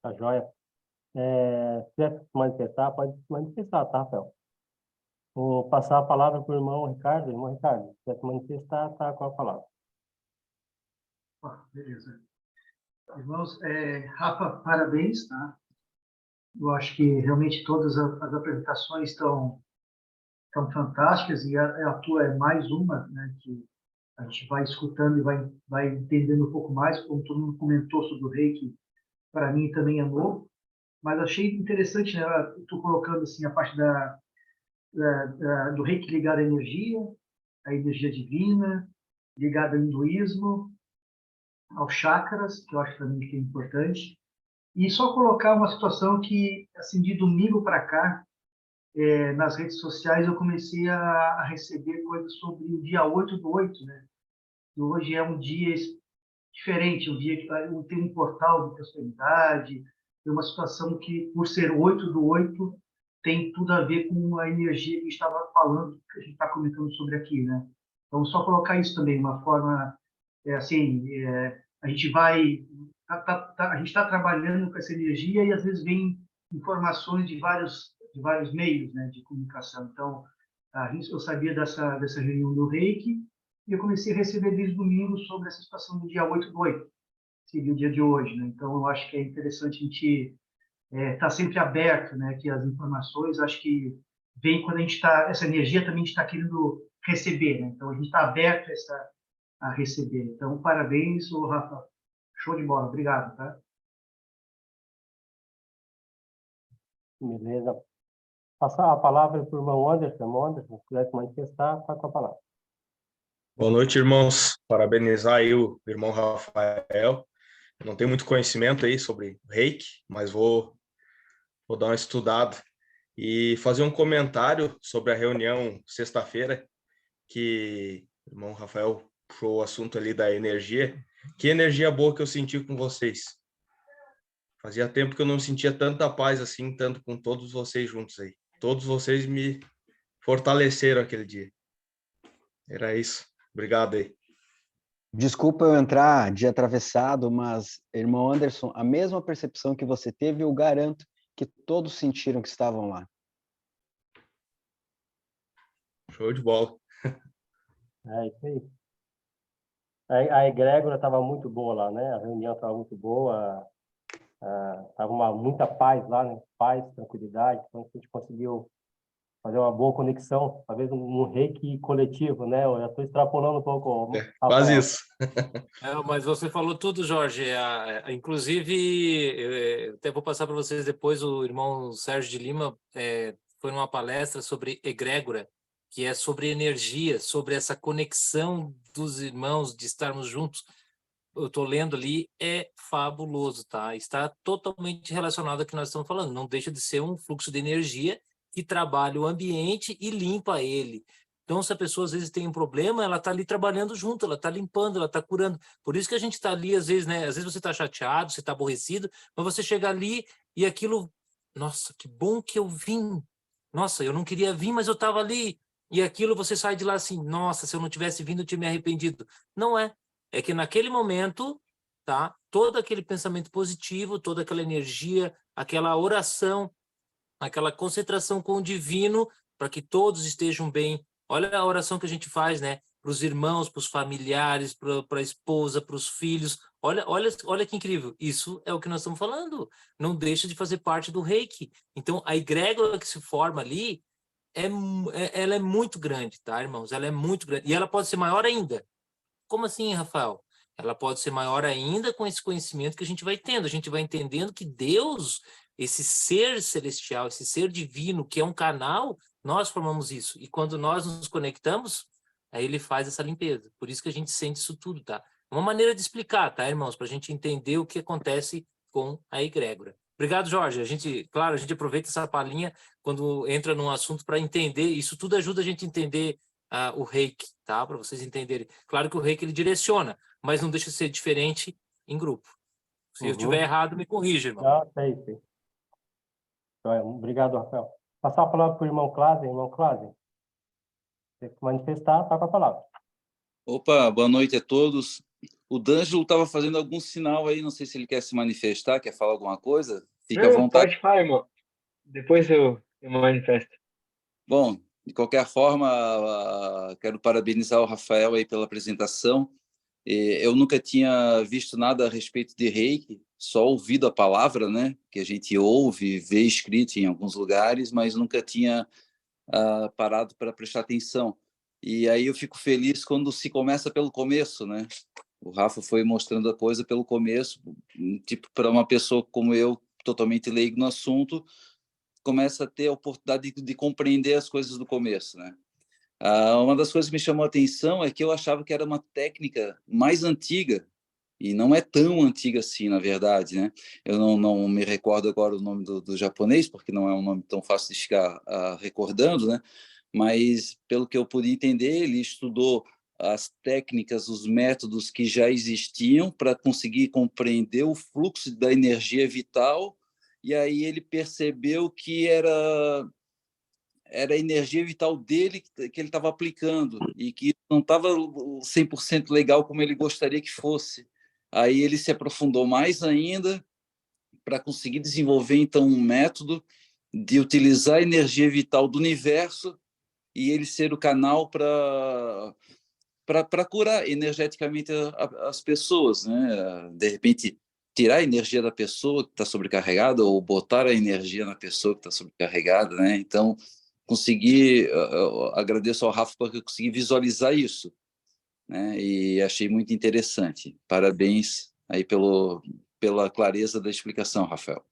Speaker 1: Tá joia? Se quiser se manifestar, pode se manifestar, tá, Rafael? Vou passar a palavra para o irmão Ricardo. Irmão Ricardo, se quiser se manifestar, tá com a palavra.
Speaker 6: Beleza. Irmãos, Rafa, parabéns, tá? Eu acho que realmente todas as apresentações estão fantásticas, e a tua é mais uma, né, que a gente vai escutando e vai entendendo um pouco mais, como todo mundo comentou sobre o reiki, para mim também é novo, mas achei interessante, né, tu colocando assim a parte do reiki ligado à energia divina, ligado ao hinduísmo, aos chakras, que eu acho também que é importante, e só colocar uma situação que, assim, de domingo para cá, nas redes sociais, eu comecei a receber coisas sobre o dia 8/8, né? E hoje é um dia diferente, um dia que tem um portal de prosperidade, tem uma situação que, por ser 8/8, tem tudo a ver com a energia que a gente estava falando, que a gente está comentando sobre aqui, né? Então, só colocar isso também, uma forma, a gente a gente está trabalhando com essa energia, e às vezes vem informações de vários meios, né, de comunicação. Então, eu sabia dessa reunião do Reiki, e eu comecei a receber desde domingo sobre essa situação do dia 8/8, seria o dia de hoje, né? Então, eu acho que é interessante a gente estar sempre aberto, né, que as informações, acho que vem quando a gente essa energia também a gente está querendo receber, né? Então, a gente está aberto a receber. Então, parabéns, Rafa. Show de bola. Obrigado, tá?
Speaker 1: Beleza. Passar a palavra para o irmão Anderson. Irmão Anderson, se quiser se manifestar, está com a palavra.
Speaker 7: Boa noite, irmãos. Parabenizar aí o irmão Rafael. não tenho muito conhecimento aí sobre Reiki, mas vou dar uma estudada e fazer um comentário sobre a reunião sexta-feira, que o irmão Rafael puxou o assunto ali da energia. Que energia boa que eu senti com vocês. Fazia tempo que eu não sentia tanta paz assim, tanto com todos vocês juntos aí. Todos vocês me fortaleceram aquele dia. Era isso. Obrigado aí.
Speaker 5: Desculpa eu entrar de atravessado, mas, irmão Anderson, a mesma percepção que você teve, eu garanto que todos sentiram que estavam lá.
Speaker 7: Show de bola.
Speaker 1: É isso aí. A egrégora estava muito boa lá, né? A reunião estava muito boa, estava muita paz lá, né? Paz, tranquilidade. Então, a gente conseguiu fazer uma boa conexão, talvez um reiki coletivo, né? Eu já estou extrapolando um pouco.
Speaker 7: Quase isso.
Speaker 2: Mas você falou tudo, Jorge. Inclusive, eu até vou passar para vocês depois, o irmão Sérgio de Lima foi numa palestra sobre egrégora, que é sobre energia, sobre essa conexão dos irmãos, de estarmos juntos. Eu estou lendo ali, é fabuloso, tá? Está totalmente relacionado ao que nós estamos falando. Não deixa de ser um fluxo de energia que trabalha o ambiente e limpa ele. Então, se a pessoa às vezes tem um problema, ela está ali trabalhando junto, ela está limpando, ela está curando. Por isso que a gente está ali, às vezes, né? Às vezes você está chateado, você está aborrecido, mas você chega ali e aquilo, nossa, que bom que eu vim. Nossa, eu não queria vir, mas eu estava ali. E aquilo você sai de lá assim, nossa, se eu não tivesse vindo, eu tinha me arrependido. Não é. É que naquele momento, tá? Todo aquele pensamento positivo, toda aquela energia, aquela oração, aquela concentração com o divino, para que todos estejam bem. Olha a oração que a gente faz, né? Para os irmãos, para os familiares, para a esposa, para os filhos. Olha que incrível. Isso é o que nós estamos falando. Não deixa de fazer parte do reiki. Então, a egrégora que se forma ali, ela é muito grande, tá, irmãos? Ela é muito grande. E ela pode ser maior ainda. Como assim, Rafael? Ela pode ser maior ainda com esse conhecimento que a gente vai tendo. A gente vai entendendo que Deus, esse ser celestial, esse ser divino, que é um canal, nós formamos isso. E quando nós nos conectamos, aí ele faz essa limpeza. Por isso que a gente sente isso tudo, tá? Uma maneira de explicar, tá, irmãos? Para a gente entender o que acontece com a egrégora. Obrigado, Jorge. Claro, a gente aproveita essa palhinha quando entra num assunto para entender. Isso tudo ajuda a gente a entender o reiki, tá? Para vocês entenderem. Claro que o reiki ele direciona, mas não deixa de ser diferente em grupo. Se eu estiver errado, me corrija, irmão.
Speaker 1: Ah, sei. Obrigado, Rafael. Passar a palavra para o irmão Klazen. Irmão Klazen, se se manifestar, está com a palavra.
Speaker 8: Opa, boa noite a todos. O D'Angelo estava fazendo algum sinal aí, não sei se ele quer se manifestar, quer falar alguma coisa. Fica à vontade.
Speaker 3: Pode falar, irmão. Depois eu manifesto.
Speaker 8: Bom, de qualquer forma, quero parabenizar o Rafael aí pela apresentação. Eu nunca tinha visto nada a respeito de Reiki, só ouvido a palavra, né? Que a gente ouve, vê escrito em alguns lugares, mas nunca tinha parado para prestar atenção. E aí eu fico feliz quando se começa pelo começo, né? O Rafa foi mostrando a coisa pelo começo, tipo, para uma pessoa como eu, totalmente leigo no assunto, começa a ter a oportunidade de compreender as coisas do começo, né? Uma das coisas que me chamou a atenção é que eu achava que era uma técnica mais antiga, e não é tão antiga assim, na verdade, né? Eu não me recordo agora o nome do japonês, porque não é um nome tão fácil de ficar recordando, né? Mas, pelo que eu pude entender, ele estudou as técnicas, os métodos que já existiam para conseguir compreender o fluxo da energia vital, e aí ele percebeu que era a energia vital dele que ele estava aplicando e que não estava 100% legal como ele gostaria que fosse. Aí ele se aprofundou mais ainda para conseguir desenvolver, então, um método de utilizar a energia vital do universo e ele ser o canal para curar energeticamente as pessoas, né? De repente, tirar a energia da pessoa que está sobrecarregada ou botar a energia na pessoa que está sobrecarregada, né? Então, agradeço ao Rafa porque eu consegui visualizar isso, né? E achei muito interessante. Parabéns aí pela clareza da explicação, Rafael.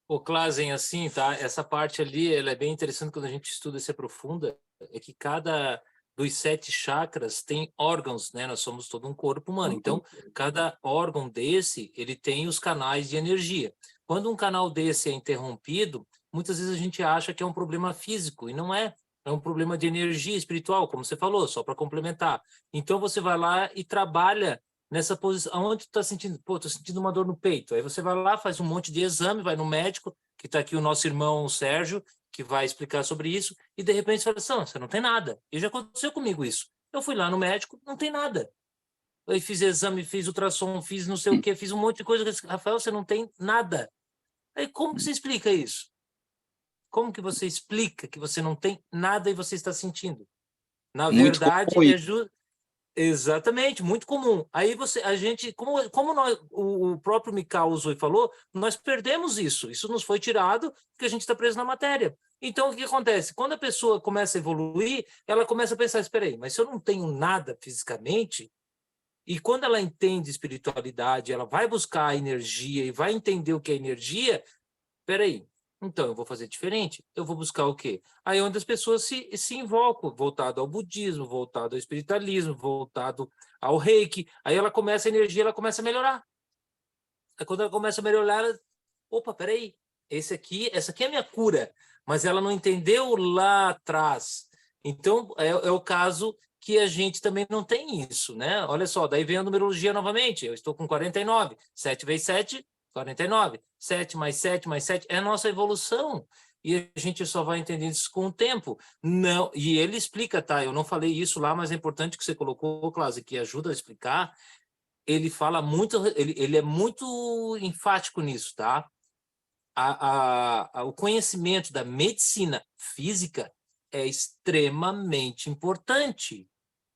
Speaker 2: O Klazen, assim, tá? Essa parte ali, ela é bem interessante quando a gente estuda e se aprofunda, é que cada dos 7 chakras tem órgãos, né? Nós somos todo um corpo humano. Então, cada órgão desse, ele tem os canais de energia. Quando um canal desse é interrompido, muitas vezes a gente acha que é um problema físico, e não é. É um problema de energia espiritual, como você falou, só para complementar. Então, você vai lá e trabalha nessa posição. Aonde tu está sentindo? Pô, estou sentindo uma dor no peito. Aí você vai lá, faz um monte de exame, vai no médico, que está aqui o nosso irmão Sérgio, que vai explicar sobre isso, e de repente você fala assim, "Não, você não tem nada." E já aconteceu comigo isso. Eu fui lá no médico, não tem nada. Aí fiz exame, fiz ultrassom, fiz não sei o quê, fiz um monte de coisa. Rafael, você não tem nada. Aí como que você explica isso? Como que você explica que você não tem nada e você está sentindo? Na
Speaker 8: Muito
Speaker 2: verdade,
Speaker 8: comum isso.
Speaker 2: exatamente, muito comum. Aí a gente, como o próprio Mikao usou e falou, nós perdemos isso. Isso nos foi tirado porque a gente está preso na matéria. Então, o que acontece? Quando a pessoa começa a evoluir, ela começa a pensar, espera aí, mas se eu não tenho nada fisicamente, e quando ela entende espiritualidade, ela vai buscar a energia e vai entender o que é energia, espera aí, então eu vou fazer diferente, eu vou buscar o quê? Aí é onde as pessoas se invocam, voltado ao budismo, voltado ao espiritualismo, voltado ao reiki, aí ela começa a energia, ela começa a melhorar. Aí quando ela começa a melhorar, ela, opa, peraí, essa aqui é a minha cura, mas ela não entendeu lá atrás. Então, é o caso que a gente também não tem isso, né? Olha só, daí vem a numerologia novamente, eu estou com 49, 7 vezes 7, 49, 7 mais 7 mais 7, é a nossa evolução, e a gente só vai entendendo isso com o tempo. Não, e ele explica, tá? Eu não falei isso lá, mas é importante que você colocou, Cláudio, que ajuda a explicar. Ele fala muito, ele é muito enfático nisso, tá? O conhecimento da medicina física é extremamente importante.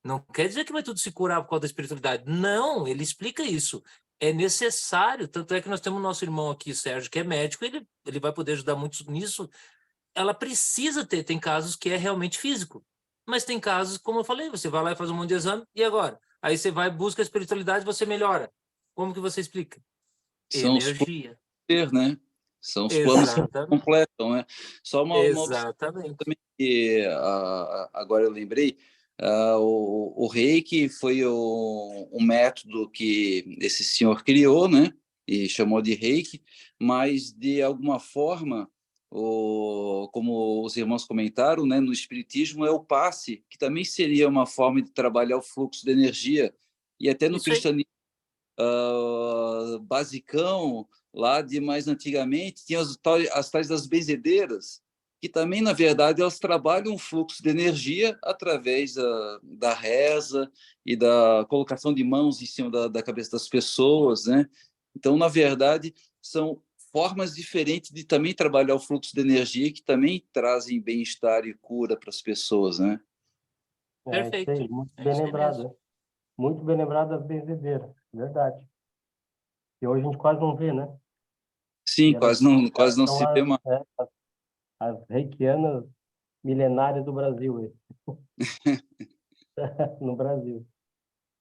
Speaker 2: Não quer dizer que vai tudo se curar por causa da espiritualidade. Não, ele explica isso. É necessário, tanto é que nós temos o nosso irmão aqui, Sérgio, que é médico, ele vai poder ajudar muito nisso. Ela precisa ter, tem casos que é realmente físico, mas tem casos, como eu falei, você vai lá e faz um monte de exame, e agora? Aí você vai, busca a espiritualidade, você melhora. Como que você explica?
Speaker 8: São os planos
Speaker 2: Energia.
Speaker 8: de ser, né? São os planos que
Speaker 2: Exatamente.
Speaker 8: completam, né? Só uma observação
Speaker 2: Exatamente.
Speaker 8: também que agora eu lembrei, o Reiki foi um método que esse senhor criou, né? E chamou de Reiki, mas de alguma forma, como os irmãos comentaram, né? No Espiritismo é o passe, que também seria uma forma de trabalhar o fluxo de energia. E até no
Speaker 2: Isso aí.
Speaker 8: cristianismo basicão, lá de mais antigamente, tinha as tais das benzedeiras, que também, na verdade, elas trabalham o fluxo de energia através da reza e da colocação de mãos em cima da cabeça das pessoas, né? Então, na verdade, são formas diferentes de também trabalhar o fluxo de energia que também trazem bem-estar e cura para as pessoas, né?
Speaker 1: É isso
Speaker 2: Perfeito.
Speaker 1: aí, muito
Speaker 2: É
Speaker 1: bem
Speaker 2: isso aí
Speaker 1: lembrado,
Speaker 2: mesmo.
Speaker 1: né? Muito bem lembrado das benzedeiras, verdade. E hoje a gente quase não vê, né?
Speaker 8: Sim,
Speaker 1: E elas
Speaker 8: quase não
Speaker 1: são
Speaker 8: se vê mais.
Speaker 1: as reikianas milenárias do Brasil, no Brasil.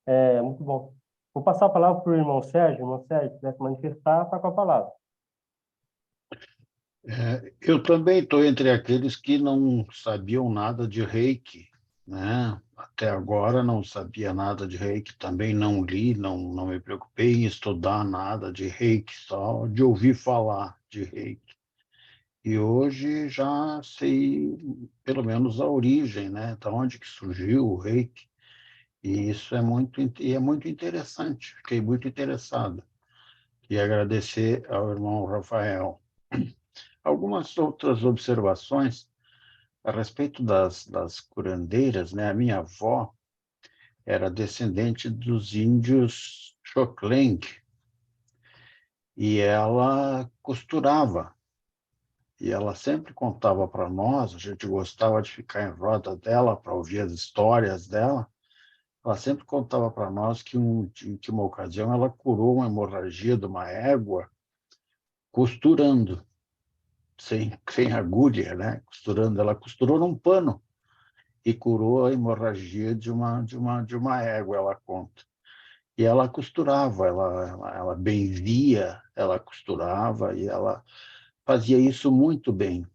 Speaker 1: É muito bom. Vou passar a palavra para o irmão Sérgio. Irmão Sérgio, se quiser se manifestar, está com a palavra.
Speaker 9: Eu também estou entre aqueles que não sabiam nada de Reiki, né? Até agora não sabia nada de Reiki, também não li, não me preocupei em estudar nada de Reiki, só de ouvir falar de Reiki. E hoje já sei pelo menos a origem, né? Da onde que surgiu o Reiki. E isso é muito interessante. Fiquei muito interessado. E agradecer ao irmão Rafael. Algumas outras observações a respeito das curandeiras, né? A minha avó era descendente dos índios Xocleng e ela costurava. E ela sempre contava para nós, a gente gostava de ficar em roda dela para ouvir as histórias dela. Ela sempre contava para nós que que uma ocasião ela curou uma hemorragia de uma égua costurando, sem agulha, né? Costurando. Ela costurou num pano e curou a hemorragia de uma égua, ela conta. E ela costurava, ela benzia, ela costurava e ela fazia isso muito bem.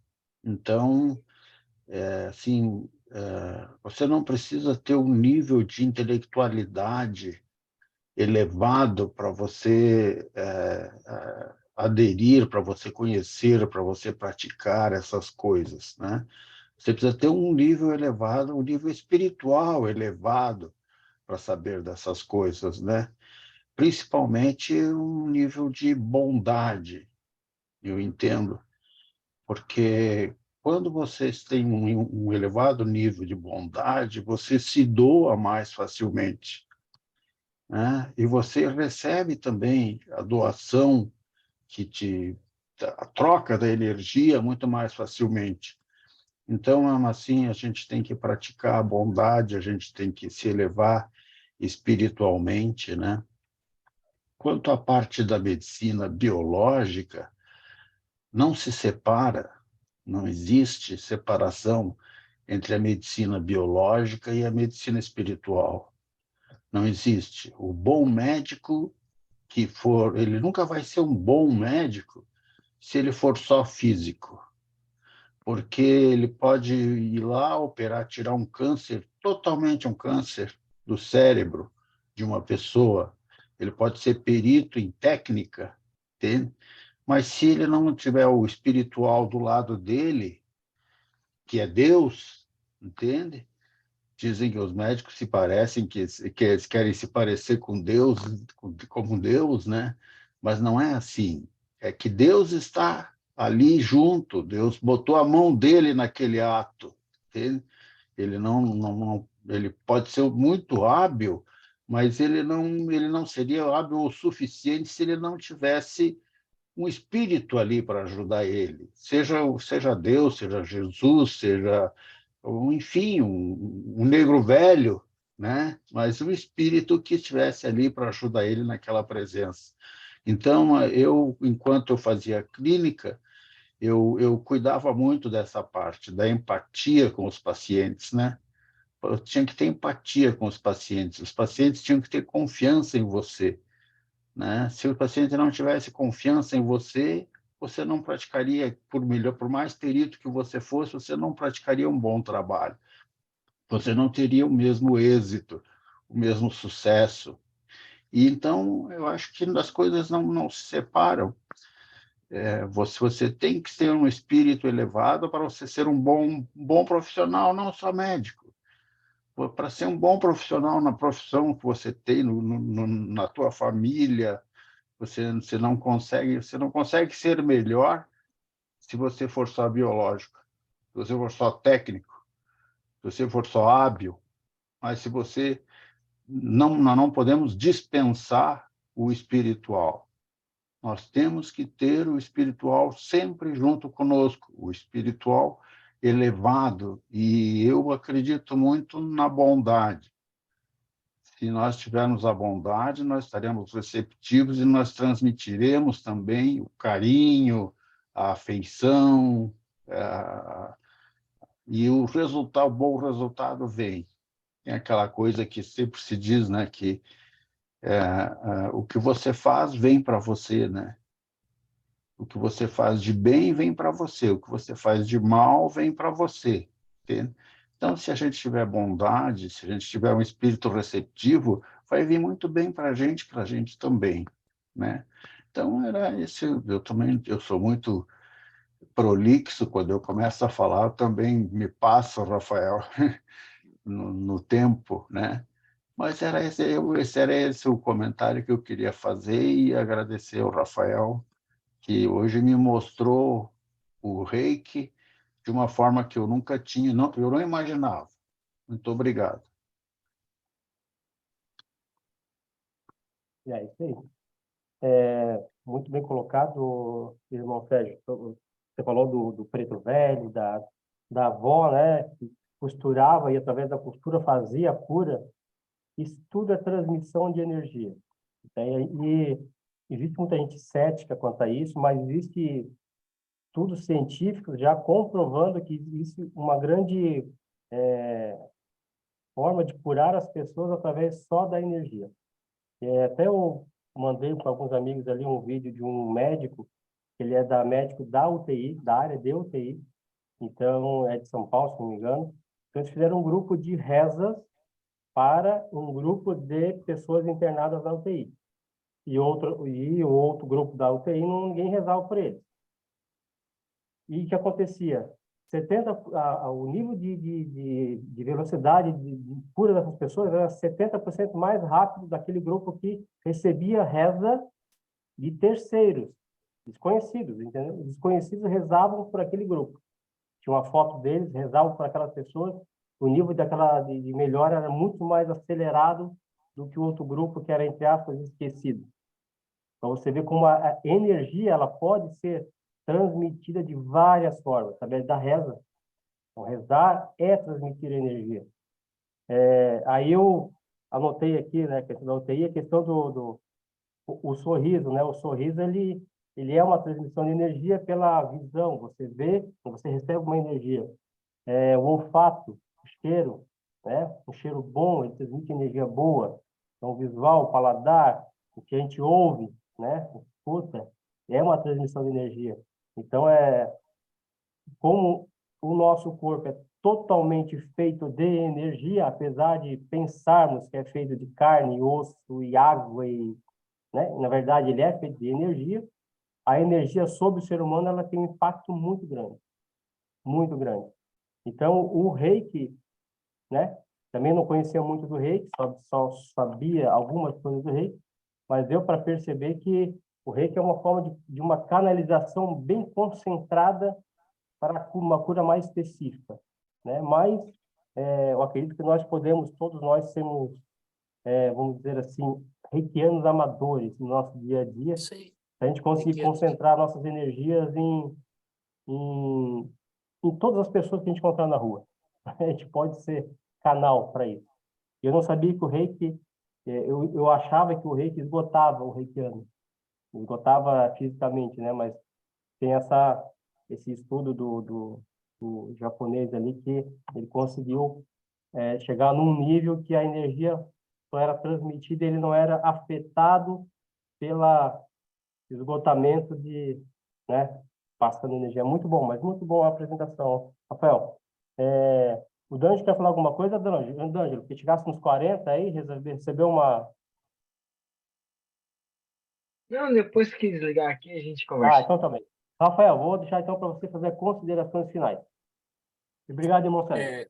Speaker 9: Então, assim, você não precisa ter um nível de intelectualidade elevado para você aderir, para você conhecer, para você praticar essas coisas, né? Você precisa ter um nível elevado, um nível espiritual elevado para saber dessas coisas, né? Principalmente um nível de bondade, eu entendo, porque quando vocês têm um elevado nível de bondade, você se doa mais facilmente, né? E você recebe também a doação a troca da energia muito mais facilmente. Então, assim, a gente tem que praticar a bondade, a gente tem que se elevar espiritualmente, né? Quanto à parte da medicina biológica, não se separa, não existe separação entre a medicina biológica e a medicina espiritual. Não existe. O bom médico ele nunca vai ser um bom médico se ele for só físico, porque ele pode ir lá operar, tirar um câncer, totalmente um câncer do cérebro de uma pessoa. Ele pode ser perito em técnica, entende? Mas se ele não tiver o espiritual do lado dele, que é Deus, entende? Dizem que os médicos se parecem, que eles querem se parecer com Deus, como Deus, né? Mas não é assim. É que Deus está ali junto, Deus botou a mão dele naquele ato. Ele ele pode ser muito hábil, mas ele não seria hábil o suficiente se ele não tivesse um espírito ali para ajudar ele, seja Deus, seja Jesus, seja, enfim, um negro velho, né? Mas um espírito que estivesse ali para ajudar ele naquela presença. Então, enquanto eu fazia clínica, eu cuidava muito dessa parte, da empatia com os pacientes, né? Eu tinha que ter empatia com os pacientes tinham que ter confiança em você, né? Se o paciente não tivesse confiança em você, você não praticaria, por mais perito que você fosse, você não praticaria um bom trabalho. Você não teria o mesmo êxito, o mesmo sucesso. E então, eu acho que as coisas não se separam. Você tem que ter um espírito elevado para você ser um bom profissional, não só médico. Para ser um bom profissional na profissão que você tem, na tua família, você não consegue ser melhor se você for só biológico, se você for só técnico, se você for só hábil, mas se você nós não podemos dispensar o espiritual. Nós temos que ter o espiritual sempre junto conosco, o espiritual elevado, e eu acredito muito na bondade. Se nós tivermos a bondade, nós estaremos receptivos e nós transmitiremos também o carinho, a afeição, e o bom resultado vem. Tem aquela coisa que sempre se diz, né, que o que você faz vem para você, né? O que você faz de bem vem para você, o que você faz de mal vem para você, entende? Então, se a gente tiver bondade, se a gente tiver um espírito receptivo, vai vir muito bem para a gente também, né? Então, era esse. Eu sou muito prolixo quando eu começo a falar, eu também me passo, Rafael, no tempo, né? Mas era esse o comentário que eu queria fazer e agradecer ao Rafael, que hoje me mostrou o Reiki de uma forma que eu nunca tinha, eu não imaginava. Muito obrigado.
Speaker 1: E é isso aí. Muito bem colocado, irmão Sérgio. Você falou do preto velho, da avó, né, que costurava e através da costura fazia a cura. Isso tudo é transmissão de energia. E existe muita gente cética quanto a isso, mas existe estudos científicos já comprovando que existe uma grande forma de curar as pessoas através só da energia. Até eu mandei para alguns amigos ali um vídeo de um médico, ele médico da UTI, da área de UTI, então é de São Paulo, se não me engano. Então, eles fizeram um grupo de rezas para um grupo de pessoas internadas na UTI. E o outro grupo da UTI, ninguém rezava por eles. E o que acontecia? O nível de velocidade de cura dessas pessoas era 70% mais rápido daquele grupo que recebia reza de terceiros, desconhecidos, entendeu? Os desconhecidos rezavam por aquele grupo. Tinha uma foto deles, rezavam por aquelas pessoas. O nível de melhora era muito mais acelerado do que o outro grupo que era, entre aspas, esquecido. Então, você vê como a energia ela pode ser transmitida de várias formas, através da reza. Então, rezar é transmitir energia. Aí eu anotei aqui, né, a questão da UTI, a questão o sorriso, né? O sorriso, ele é uma transmissão de energia pela visão. Você vê, você recebe uma energia. O olfato, o cheiro, né? Um cheiro bom, ele transmite energia boa. Então, o visual, o paladar, o que a gente ouve, né? Escuta, é uma transmissão de energia. Então, como o nosso corpo é totalmente feito de energia, apesar de pensarmos que é feito de carne, osso e água, né? Na verdade, ele é feito de energia. A energia sobre o ser humano ela tem um impacto muito grande, muito grande. Então, o Reiki, né? Também não conhecia muito do Reiki, só sabia algumas coisas do Reiki, mas deu para perceber que o Reiki é uma forma de uma canalização bem concentrada para uma cura mais específica, né? Mas eu acredito que todos nós sermos, vamos dizer assim, reikianos amadores no nosso dia a dia,
Speaker 2: Sei.
Speaker 1: a gente conseguir concentrar nossas energias em todas as pessoas que a gente encontrar na rua. A gente pode ser canal para isso. Eu não sabia que o Reiki, eu achava que o Reiki esgotava o reikiano, esgotava fisicamente, né? Mas tem esse estudo do japonês ali que ele conseguiu chegar num nível que a energia só era transmitida, ele não era afetado pela esgotamento né, passando energia. Muito bom, mas muito boa a apresentação, Rafael. O D'Angelo quer falar alguma coisa, D'Angelo? Que chegasse nos 40 aí, recebeu uma...
Speaker 3: Não, depois que desligar aqui, a gente conversa.
Speaker 1: então tá bem. Rafael, vou deixar então para você fazer considerações finais. Obrigado, irmão Sérgio.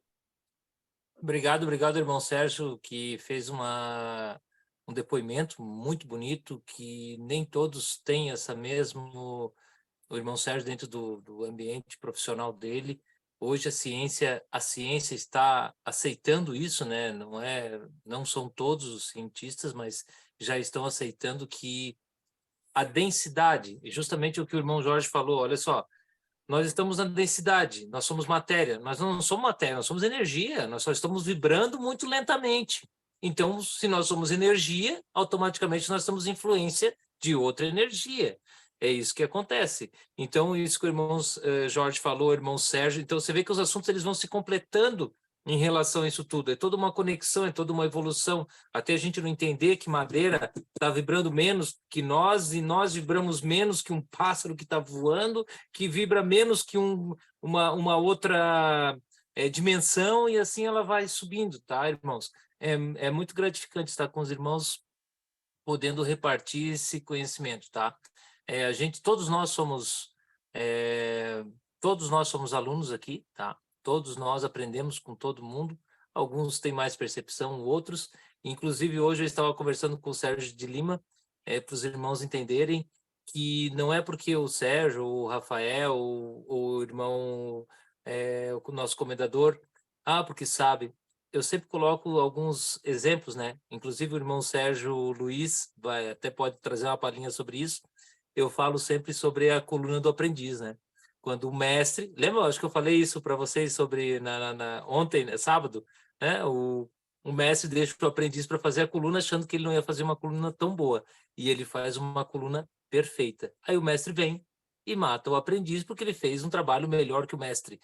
Speaker 2: Obrigado, irmão Sérgio, que fez um depoimento muito bonito, que nem todos têm o irmão Sérgio dentro do ambiente profissional dele. Hoje a ciência está aceitando isso, né? Não são todos os cientistas, mas já estão aceitando que a densidade, justamente o que o irmão Jorge falou, olha só, nós estamos na densidade, nós somos matéria, nós não somos matéria, nós somos energia, nós só estamos vibrando muito lentamente. Então, se nós somos energia, automaticamente nós temos influência de outra energia. É isso que acontece. Então, isso que o irmão Jorge falou, o irmão Sérgio, então você vê que os assuntos eles vão se completando em relação a isso tudo. É toda uma conexão, é toda uma evolução, até a gente não entender que madeira está vibrando menos que nós, e nós vibramos menos que um pássaro que está voando, que vibra menos que uma outra dimensão, e assim ela vai subindo, tá, irmãos? É muito gratificante estar com os irmãos, podendo repartir esse conhecimento, tá? Todos nós somos alunos aqui, tá? Todos nós aprendemos com todo mundo, alguns têm mais percepção, outros. Inclusive, hoje eu estava conversando com o Sérgio de Lima, para os irmãos entenderem que não é porque o Sérgio, o Rafael, o irmão, o nosso comendador, porque sabe. Eu sempre coloco alguns exemplos, né? Inclusive o irmão Sérgio Luiz até pode trazer uma palhinha sobre isso. Eu falo sempre sobre a coluna do aprendiz, né? Quando o mestre... Lembra? Acho que eu falei isso para vocês sobre ontem, né, sábado, né? O mestre deixa o aprendiz para fazer a coluna, achando que ele não ia fazer uma coluna tão boa. E ele faz uma coluna perfeita. Aí o mestre vem e mata o aprendiz porque ele fez um trabalho melhor que o mestre.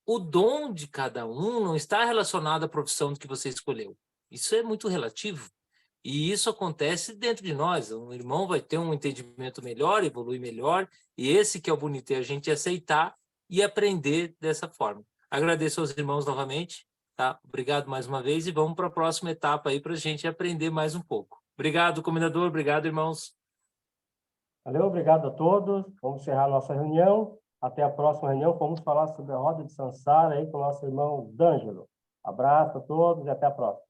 Speaker 2: O dom de cada um não está relacionado à profissão que você escolheu. Isso é muito relativo. E isso acontece dentro de nós. Um irmão vai ter um entendimento melhor, evolui melhor, e esse que é o bonito, é a gente aceitar e aprender dessa forma. Agradeço aos irmãos novamente, tá? Obrigado mais uma vez e vamos para a próxima etapa aí para a gente aprender mais um pouco. Obrigado, comendador. Obrigado, irmãos.
Speaker 1: Valeu, obrigado a todos. Vamos encerrar a nossa reunião. Até a próxima reunião. Vamos falar sobre a roda de Sansara aí com o nosso irmão D'Angelo. Abraço a todos e até a próxima.